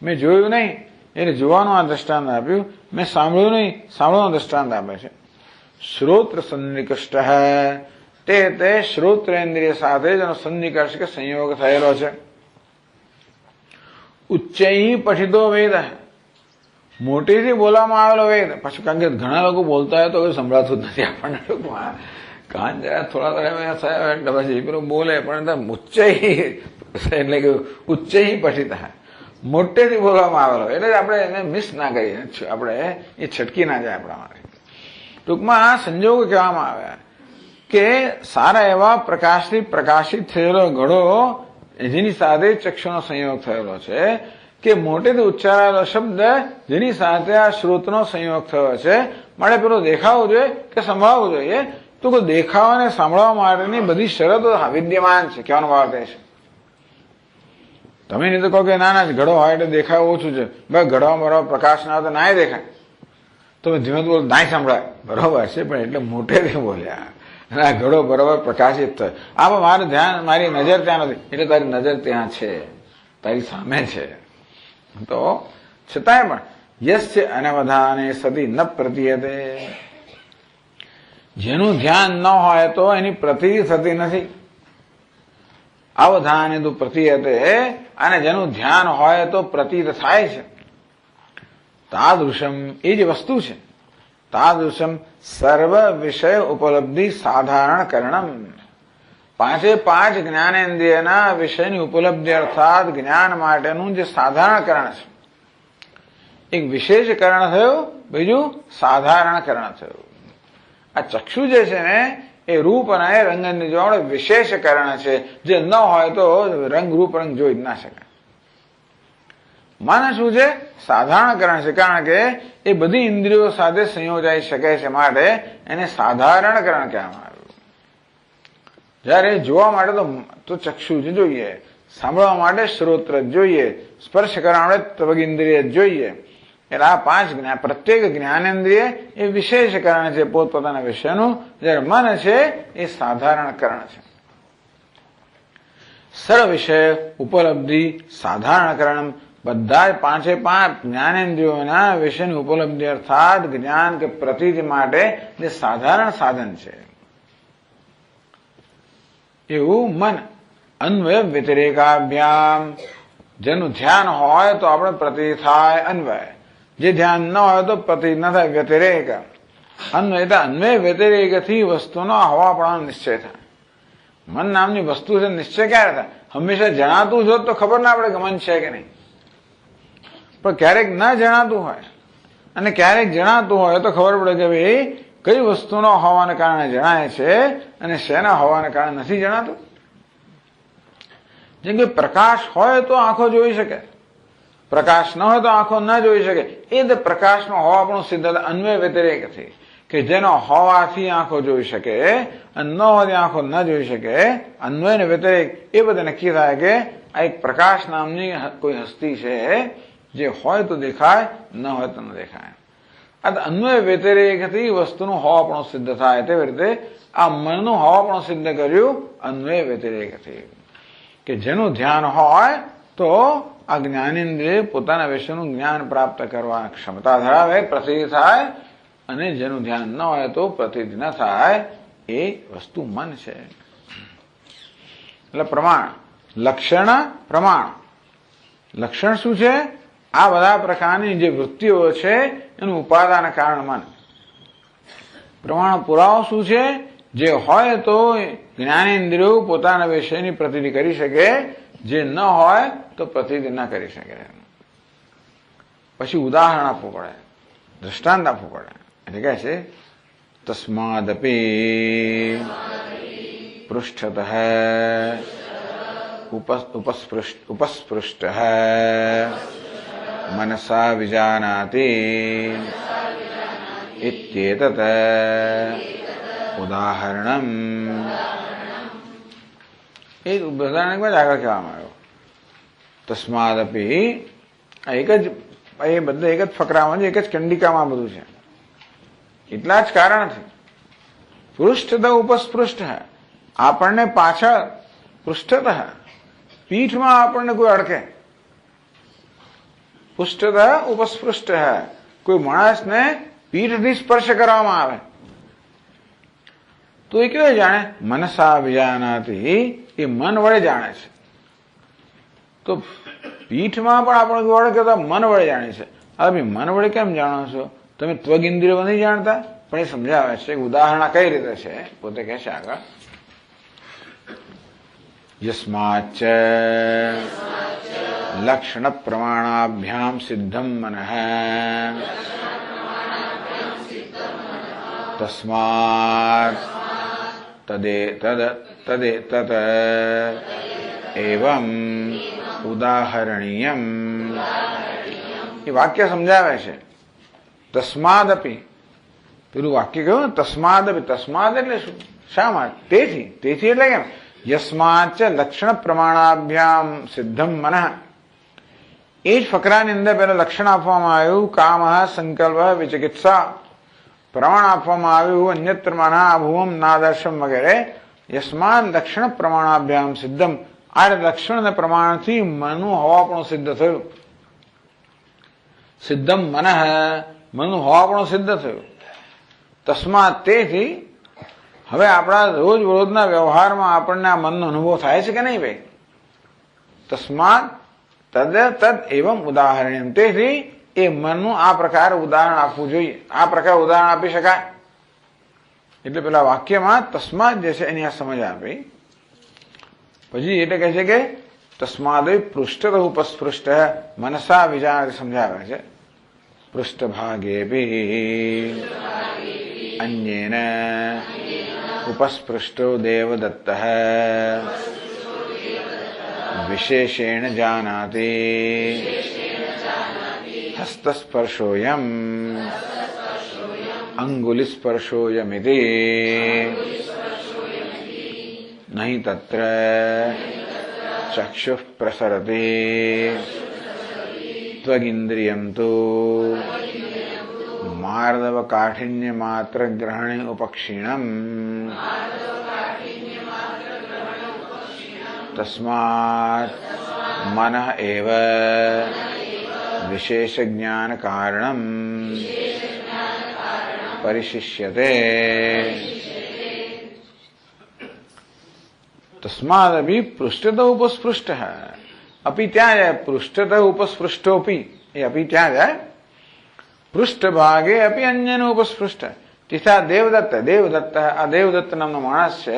મેં જોયું નહીં એટલે જોવાનું આ દ્રષ્ટાંત આપ્યું, મેં સાંભળ્યું નહીં સાંભળવાનું દ્રષ્ટાંત આપે છે. શ્રોત્ર સન્નિકષ્ટ તે શ્રોત્રેન્દ્રિય સાથે જેનો સન્નિકર્ષ કે સંયોગ થયેલો છે. ઉચ્ચૈ પઠિતો વેદ, મોટેથી બોલવામાં આવેલો વેદ. પછી કારણ કે ઘણા લોકો બોલતા હોય તો સંભળાતું જ નથી આપણને, કાન જરા થોડા થયા એટલે પછી પેલું બોલે, પણ ઉચ્ચૈ એટલે કે ઉચ્ચૈ પઠિત, મોટેથી બોલવામાં આવેલો એટલે આપણે એને મિસ ના કરીએ, આપણે એ છટકી ના જાય આપણા માટે. ટૂંકમાં આ સંજોગો કહેવામાં આવ્યા કે સારા એવા પ્રકાશથી પ્રકાશિત થયેલો ઘડો જેની સાથે ચક્ષુનો સંયોગ થયેલો છે, કે મોટેથી ઉચ્ચારાયેલો શબ્દ જેની સાથે આ શ્રોતનો સંયોગ થયો છે. માટે પેલો દેખાવું જોઈએ કે સંભળાવવું જોઈએ, તો દેખાવા અને સાંભળવા માટેની બધી શરતો વિદ્યમાન છે. કહેવાનો ભાવ તે છે. તમે નહીં તો કહો કે ના ઘડો હોય એટલે દેખાય ઓછું છે, ભાઈ ઘડવામાં બરાબર પ્રકાશ ના હોય તો નાય દેખાય. તમે ધીમે બોલો નાય સંભળાય, બરોબર છે, પણ એટલે મોટેથી બોલ્યા આ ઘડો બરોબર પ્રકાશિત થયો. આ મારું ધ્યાન, મારી નજર ત્યાં નથી એટલે તારી નજર ત્યાં છે, તારી સામે છે. તો છતાંય પણ યસ્ય અનવધાને સતી ન પ્રતીયતે, જેનું ધ્યાન ન હોય તો એની પ્રતીતિ થતી નથી. અવધાને તો પ્રતીયતે, અને જેનું ધ્યાન હોય તો પ્રતીત થાય છે. તાદૃશમ, એ જ વસ્તુ છે. તાદૃશમ સર્વ વિષય ઉપલબ્ધિ સાધારણ કરણમ, પાંચે પાંચ જ્ઞાનેન્દ્રિયના વિષયની ઉપલબ્ધિ અર્થાત જ્ઞાન માટેનું જે સાધારણકરણ છે, એક વિશેષકરણ થયું, બીજું સાધારણકરણ થયું. આ ચક્ષુ જે છે ને એ રૂપ અને રંગની જોડે વિશેષકરણ છે, જે ન હોય તો રંગ રૂપ રંગ જોઈ જ ના શકાય. મન શું છે? સાધારણકરણ છે, કારણ કે એ બધી ઇન્દ્રિયો સાથે સંયોજાઈ શકે છે, માટે એને સાધારણકરણ કહેવામાં આવ્યું. જયારે જોવા માટે તો ચક્ષુ જ જોઈએ, સાંભળવા માટે શ્રોત્ર જોઈએ, સ્પર્શ કરવા માટે ત્વગિન્દ્રિય જોઈએ. એટલે આ પાંચ પ્રત્યેક જ્ઞાનેન્દ્રિય એ વિશેષકરણ છે પોતપોતાના વિષયનું, જયારે મન છે એ સાધારણકરણ છે. સર્વ વિષય ઉપલબ્ધિ સાધારણકરણ, બધા જ પાંચે પાંચ જ્ઞાનેન્દ્રિયોના વિષયની ઉપલબ્ધિ અર્થાત જ્ઞાન કે પ્રતીતિ માટે જે સાધારણ સાધન છે એવું મન. અન્વય વ્યતિરેકાભ્યામ, જેનું ધ્યાન હોય તો આપણે પ્રતીતિ થાય અન્વય, જે ધ્યાન ન હોય તો પ્રતીતિ ન થાય વ્યતિરેક. અન્વય અન્વય વ્યતિરેકથી વસ્તુનો હવાપણાનો નિશ્ચય થાય. મન નામની વસ્તુ છે, નિશ્ચય ક્યારે થાય? હંમેશા જણાતું જ હોત તો ખબર ના પડે કે મન છે કે નહીં, પણ ક્યારેક ના જણાતું હોય અને ક્યારેક જણાતું હોય તો ખબર પડે કે ભાઈ કઈ વસ્તુનો હોવાને કારણે જણાય છે અને શેના હોવાને કારણે નથી જણાતું. જેમ કે પ્રકાશ હોય તો આંખો જોઈ શકે, પ્રકાશ ન હોય તો આંખો ન જોઈ શકે. એ જ પ્રકાશનો હોવાપણું સિદ્ધ અન્વય વ્યતિરેકથી, કે જેનો હોવાથી આંખો જોઈ શકે અને ન હોવાથી આંખો ન જોઈ શકે. અન્વય ને વ્યતિરેક એ બધા નક્કી થાય કે આ એક પ્રકાશ નામની કોઈ હસ્તી છે, જે હોય તો દેખાય, ન હોય તો ન દેખાય. આ અન્વય વ્યતિરેકથી વસ્તુનું હોવાપણું સિદ્ધ થાય. તેવી રીતે આ મનનું હોવાપણું સિદ્ધ કર્યું અન્વય વ્યતિરેકથી, કે જેનું ધ્યાન હોય તો આ જ્ઞાનેન્દ્રિય પોતાના વિષયનું જ્ઞાન પ્રાપ્ત કરવાની ક્ષમતા ધરાવે, પ્રસિદ્ધ થાય, અને જેનું ધ્યાન ન હોય તો પ્રસિદ્ધ ન થાય. એ વસ્તુ મન છે. એટલે પ્રમાણ, લક્ષણ, પ્રમાણ. લક્ષણ શું છે? આ બધા પ્રકારની જે વૃત્તિઓ છે એનું ઉપાદાન કારણ મન. પ્રમાણ પુરાવો શું છે? જે હોય તો જ્ઞાનેન્દ્રિયો પોતાના વિષયની પ્રતીતિ કરી શકે, જે ન હોય તો પ્રતીતિ ન કરી શકે. પછી ઉદાહરણ આપવું પડે, દ્રષ્ટાંત આપવું પડે. એટલે કહે છે તસ્માદપી પૃષ્ઠતઃ ઉપસ્પૃષ્ટ મનસા વિજાનાતિ ઇત્યેતત ઉદાહરણમ. એ ઉદાહરણ આગળ કહેવામાં આવ્યો. તસ્માદપી એક જ એ બધા એક જ ફકરામાં એક જ કંડિકામાં બધું છે. એટલા જ કારણથી પૃષ્ઠત ઉપસ્પૃષ્ટ આપણને પાછળ પૃષ્ઠત પીઠમાં આપણને કોઈ અડકે, પૃષ્ઠત ઉપસ્પૃષ્ટ કોઈ માણસને પીઠથી સ્પર્શ કરવામાં આવે તો એ કેવું જાણે? મનસા વિજાનાતી, એ મન વડે જાણે છે. તો પીઠમાં પણ આપણે કોઈ અડકે તો મન વડે જાણે છે. હવે મન વડે કેમ જાણો છો? તમે ત્વગ ઇન્દ્રિયો નથી જાણતા? પણ એ સમજાવે છે. ઉદાહરણ કઈ રીતે છે પોતે કહે છે આગળ. યસ્માચ્ચ લક્ષણ પ્રમાણાભ્યામ સિદ્ધમ મનઃ તસ્માત તદેતત એવમ ઉદાહરણીયમ. એ વાક્ય સમજાવે છે. તસ્માદપી, પેલું વાક્ય કહ્યું ને, તસ્માદપી. તસ્માદ એટલે શું? શા માટે? તેથી. તેથી એટલે કેમ? યસ્માચ લક્ષણ પ્રમાણાભ્યામ સિદ્ધમ મનઃ. એ જ ફકરાની અંદર પેલા લક્ષણ આપવામાં આવ્યું કામ, સંકલ્પ, વિચિકિત્સા. પ્રમાણ આપવામાં આવ્યું અન્યત્ર મનઃ ભુવમ નાદર્શમ વગેરે. યસ્માન લક્ષણ પ્રમાણાભ્યામ સિદ્ધમ. આ લક્ષણ અને પ્રમાણથી મનનું હોવાપણું સિદ્ધ થયું. સિદ્ધમ મનઃ, મનનું હોવાપણું સિદ્ધ થયું. તસ્માત, તેથી હવે આપણા રોજના વ્યવહારમાં આપણને આ મનનો અનુભવ થાય છે કે નહીં ભાઈ? તસ્માત તદ એવમ ઉદાહરણ. તેથી એ મનનું આ પ્રકાર ઉદાહરણ આપવું જોઈએ. આ પ્રકાર ઉદાહરણ આપી શકાય. એટલે પેલા વાક્યમાં તસ્માત જે છે એની આ સમજ આપી. પછી એટલે કહે છે કે તસ્માદ પૃષ્ઠત ઉપસ્પૃષ્ટ મનસા વિજાનાથી સમજાવે છે. પૃષ્ઠભાગે અન્યેન ઉપસ્પૃષ્ટો દેવદત્ત વિશેષેણ જાનાતિ હસ્તસ્પર્શોયમ અંગુલિસ્પર્શોયમિતિ નહીં તત્ર ચક્ષુઃ પ્રસરતિ ત્વગિન્દ્રિયમ તુ માર્દવ કાઠિન્ય માત્ર ગ્રહણે ઉપક્ષીણમ તસ્માત મનઃ એવ વિશેષ જ્ઞાન કારણમ પરિશિષ્યતે. તસ્માદ અભી પૃષ્ઠત ઉપસ્પૃષ્ટ અપી ત્યાં જાય. પૃષ્ઠત ઉપસ્પૃષ્ટોપી, એ અપી ત્યાં જાય. પૃષ્ઠભાગે અપી અન્યનો ઉપસ્પૃષ્ટ. તેથી આ દેવદત્ત આ દેવદત્ત નામનો માણસ છે,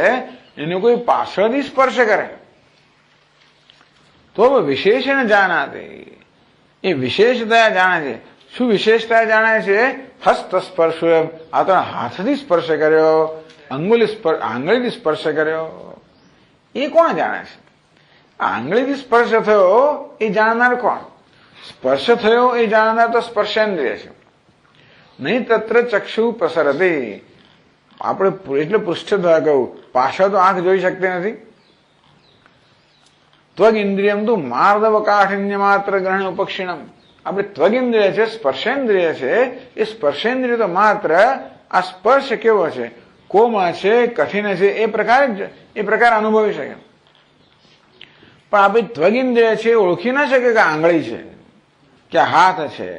એને કોઈ પાછળથી સ્પર્શ કરે તો વિશેષણ જાનાતે, એ વિશેષતા જાણે છે. શું વિશેષતા જાણે છે? હસ્ત સ્પર્શ, આ તો હાથથી સ્પર્શ કર્યો, આંગળીથી સ્પર્શ કર્યો. એ કોણ જાણે છે? આંગળીથી સ્પર્શ થયો એ જાણનાર કોણ? સ્પર્શ થયો એ જાણનાર તો સ્પર્શેન્દ્રિય છે. નહીં તત્ર ચક્ષુ પ્રસરતી. આપણે એટલે પૃષ્ઠ કહ્યું, પાછળ તો આંખ જોઈ શકતી નથી. ત્વગ ઇન્દ્રિયમ તો માર્દવ કાઠિન્ય માત્ર ગ્રહણ ઉપક્ષીણમ. આપણે ત્વગ ઇન્દ્રિય છે, સ્પર્શેન્દ્રિય છે. એ સ્પર્શેન્દ્રિય તો માત્ર આ સ્પર્શ કેવો છે, કોમળ છે, કઠિન છે, એ પ્રકાર અનુભવી શકે. પણ આપણે ત્વગ ઇન્દ્રિય છે ઓળખી ના શકે કે આંગળી છે, કે હાથ છે,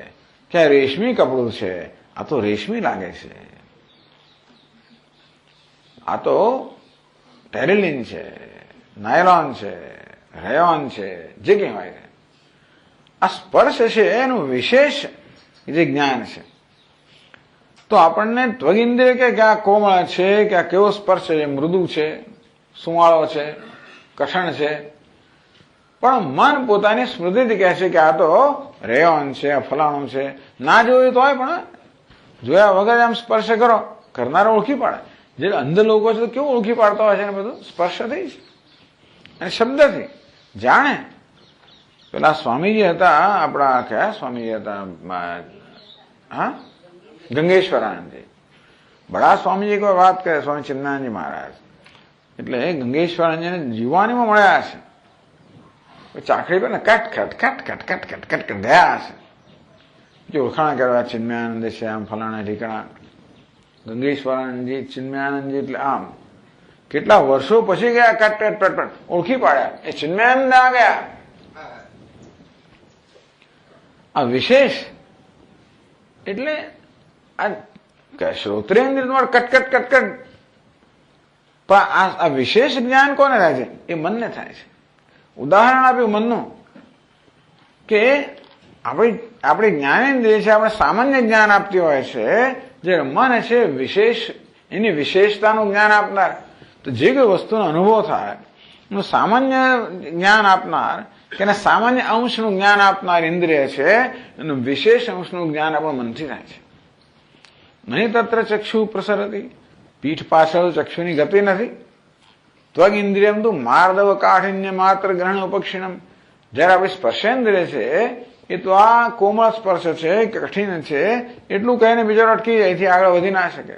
કે રેશમી કપડું છે. આ તો રેશમી લાગે છે, આ તો ટેરિલિન છે, નાયલોન છે, રેયોન છે, જે કહેવાય છે. આ સ્પર્શ છે એનું વિશેષ જે જ્ઞાન છે. તો આપણને ત્વગિન્દ્રિય કે આ કોમળ છે, કે આ કેવો સ્પર્શ છે, મૃદુ છે, સુવાળો છે, કઠણ છે. પણ મન પોતાની સ્મૃતિથી કહે છે કે આ તો રેયોન છે, આ ફલાણું છે. ના જોયું તો હોય પણ જોયા વગર આમ સ્પર્શ કરો, કરનારો ઓળખી પાડે. જે અંધ લોકો છે તો કેવું ઓળખી પાડતા હોય છે ને, બધું સ્પર્શથી અને શબ્દથી જાણે. પેલા સ્વામીજી હતા, આપણા કયા સ્વામીજી હતા? હા, ગંગેશ્વરાનંદજી. બડા સ્વામીજી કોઈ વાત કરે, સ્વામી ચિન્નાનંદજી મહારાજ. એટલે ગંગેશ્વરાનંદજીને જીવાનીમાં મળ્યા છે. ચાકડી પર ને કટ ગયા હશે. જે ઓળખાણ કરવા ચિન્મયાનંદ છે, આમ ફલાણા ઠીકણા ગંગેશ્વરાનંદજી, ચિન્મયાનંદજી એટલે આમ કેટલા વર્ષો પછી ગયા, કટ ઓળખી પાડ્યા, એ ચિન્મયાનંદ આ ગયા. આ વિશેષ એટલે આ શ્રોત્રેન્દ્ર તમારે કટકટ પણ આ વિશેષ જ્ઞાન કોને થાય છે? એ મનને થાય છે. ઉદાહરણ આપ્યું મનનું કે આપણી જ્ઞાનેન્દ્રિય છે, આપણે સામાન્ય જ્ઞાન આપતી હોય છે, જ્યારે મન છે વિશેષ, એની વિશેષતાનું જ્ઞાન આપનાર. તો જે કોઈ વસ્તુનો અનુભવ થાય એનું સામાન્ય જ્ઞાન આપનાર કે સામાન્ય અંશનું જ્ઞાન આપનાર ઇન્દ્રિય છે, એનું વિશેષ અંશનું જ્ઞાન આપણા મનથી થાય છે. નહીં તત્ર ચક્ષુ પ્રસરતી, પીઠ પાછળ ચક્ષુની ગતિ નથી. ત્વગ ઇન્દ્રિયમ તું માર્દવ કાઠિન્ય માત્ર ગ્રહણ ઉપક્ષિણમ. જયારે આપણી સ્પર્શેન્દ્રિય છે એ તો આ કોમળ સ્પર્શ છે, કઠિન છે, એટલું કહીને બીજો અટકી જાય, એથી આગળ વધી ના શકે.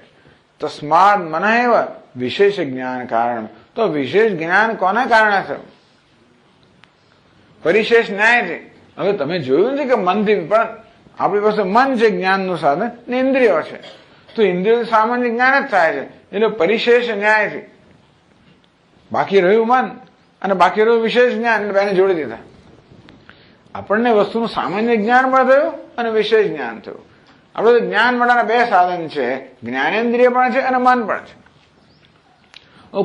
તસ્માદ મન એવ વિશેષ જ્ઞાન કારણ. તો વિશેષ જ્ઞાન કોના કારણે થયું? પરિશેષ ન્યાયથી. હવે તમે જોયું છે કે મનથી, પણ આપણી પાસે મન છે જ્ઞાનનું સાધન ને ઇન્દ્રિયો છે, તો ઇન્દ્રિયો સામાન્ય જ્ઞાન જ થાય છે, એટલે પરિશેષ ન્યાયથી. બાકી રહ્યું મન અને બાકી રહ્યું વિશેષ જ્ઞાન, એટલે બેને જોડી દીધા. આપણને વસ્તુનું સામાન્ય જ્ઞાન પણ થયું અને વિશેષ જ્ઞાન થયું. આપણે જ્ઞાન માટેના બે સાધન છે, જ્ઞાનેન્દ્રિય પણ છે અને મન પણ છે.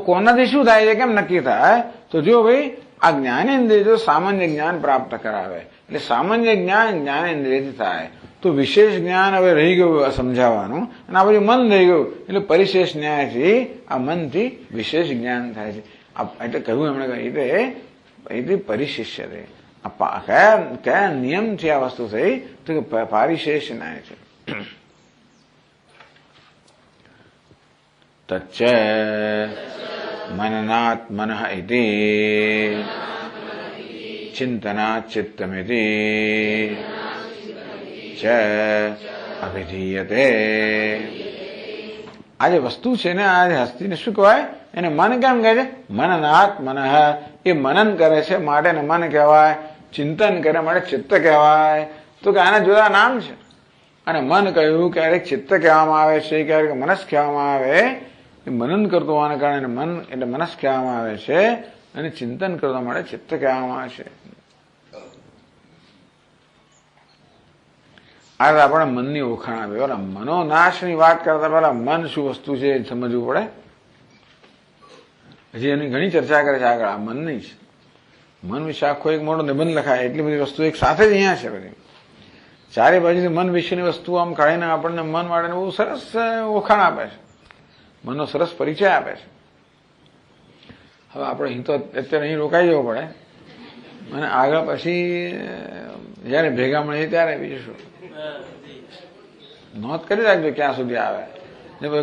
કોનાથી શું થાય છે, કેમ નક્કી થાય? તો જો ભાઈ આ જ્ઞાનેન્દ્રિય જો સામાન્ય જ્ઞાન પ્રાપ્ત કરાવે, એટલે સામાન્ય જ્ઞાન જ્ઞાનેન્દ્રિયથી થાય, તો વિશેષ જ્ઞાન હવે રહી ગયું સમજાવવાનું, અને આ બધું મન રહી ગયું, એટલે પરિશેષ ન્યાયથી આ મનથી વિશેષ જ્ઞાન થાય છે. એટલે કહ્યું એમણે કહ્યું પરિશિષ્ય રહે. કયા નિયમથી આ વસ્તુ થઈ? તો કે પારિશેષ ન્યાય છે. તચ્ચ મનનાત મન ઇતિ ચિંતનાત ચિત્તમિતિ ચ અભિધીયતે. આ જે વસ્તુ છે ને, આ હસ્તીને શું કહેવાય? એને મન કેમ કહે છે? મનનાત મન. એ મનન કરે છે માટે મન કહેવાય, ચિંતન કરે માટે ચિત્ત કહેવાય. તો કે આના જુદા નામ છે. અને મન કહ્યું ક્યારેક ચિત્ત કહેવામાં આવે છે, ક્યારેક મનસ કહેવામાં આવે. એ મનન કરતો હોવાને કારણે મન એટલે મનસ કહેવામાં આવે છે, અને ચિંતન કરવા માટે ચિત્ત કહેવામાં આવે છે. આ આપણે મનની ઓળખાણ આપી. બરાબર, મનોનાશની વાત કરતા પહેલા મન શું વસ્તુ છે એ સમજવું પડે. હજી એની ઘણી ચર્ચા કરે છે આગળ. આ મન નહીં છે. મન વિશે આખો એક મોટો નિબંધ લખાય, એટલી બધી વસ્તુ એક સાથે જ અહીંયા છે બધી. ચારે બાજુથી મન વિશેની વસ્તુ આમ કાઢીને આપણને મન માટે બહુ સરસ ઓળખાણ આપે છે, મનનો સરસ પરિચય આપે છે. હવે આપણે અહીં તો અત્યારે અહીં રોકાઈ જવું પડે, અને આગળ પછી જયારે ભેગા મળીએ ત્યારે બીજું શું નોંધ કરી રાખજો ક્યાં સુધી આવે.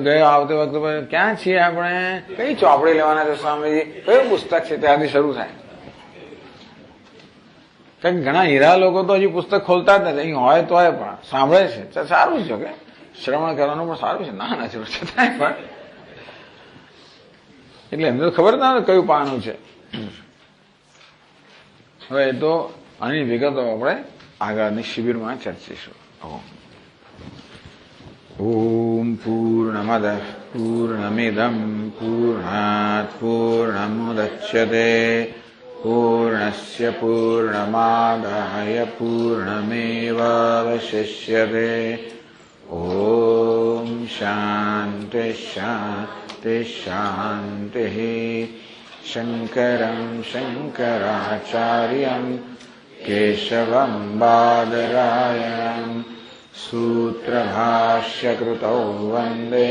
ગયા આવતી વખતે ક્યાં છીએ આપણે, કઈ ચોપડી લેવાના છે સ્વામીજી, કયું પુસ્તક છે, ત્યાંથી શરૂ થાય. કારણ કે ઘણા હીરા લોકો તો હજી પુસ્તક ખોલતા જ નથી, અહીં હોય તો હોય પણ સાંભળે છે. સારું છે કે શ્રવણ કરવાનું પણ સારું છે, ના જરૂર છે થાય પણ, એટલે એમને તો ખબર ના કયું પાનું છે. હવે એ તો આની વિગતો આપણે આગળની શિબિરમાં ચર્ચીશું. ઓમ પૂર્ણમદ પૂર્ણમિદમ પૂર્ણાત પૂર્ણમુદચ્યતે પૂર્ણસ્ય પૂર્ણમાદાય પૂર્ણમેવાવશિષ્યતે. ઓમ શાંતિ શાંતિ શાંતિ. શંકરં શંકરાચાર્યં કેશવં બાદરાયણં સૂત્રભાષ્યકૃતૌ વંદે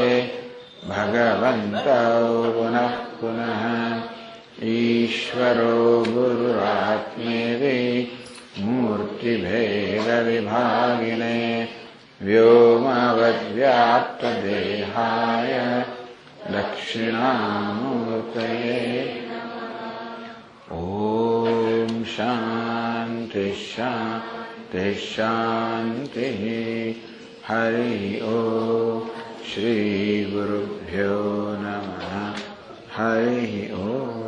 ભગવन्तૌ પુનઃ પુનઃ. ઈશ્વરો ગુરુરાત્મેતિ મૂર્તિભેદવિભાગિને વ્યોમવદ્વ્યાપ્તદેહાય દક્ષિણામૂર્તયે. ઓમ શાંતિ શાંતિ શાંતિ. હરિ ઓમ. શ્રી ગુરુભ્યો નમઃ. હરિ ઓમ.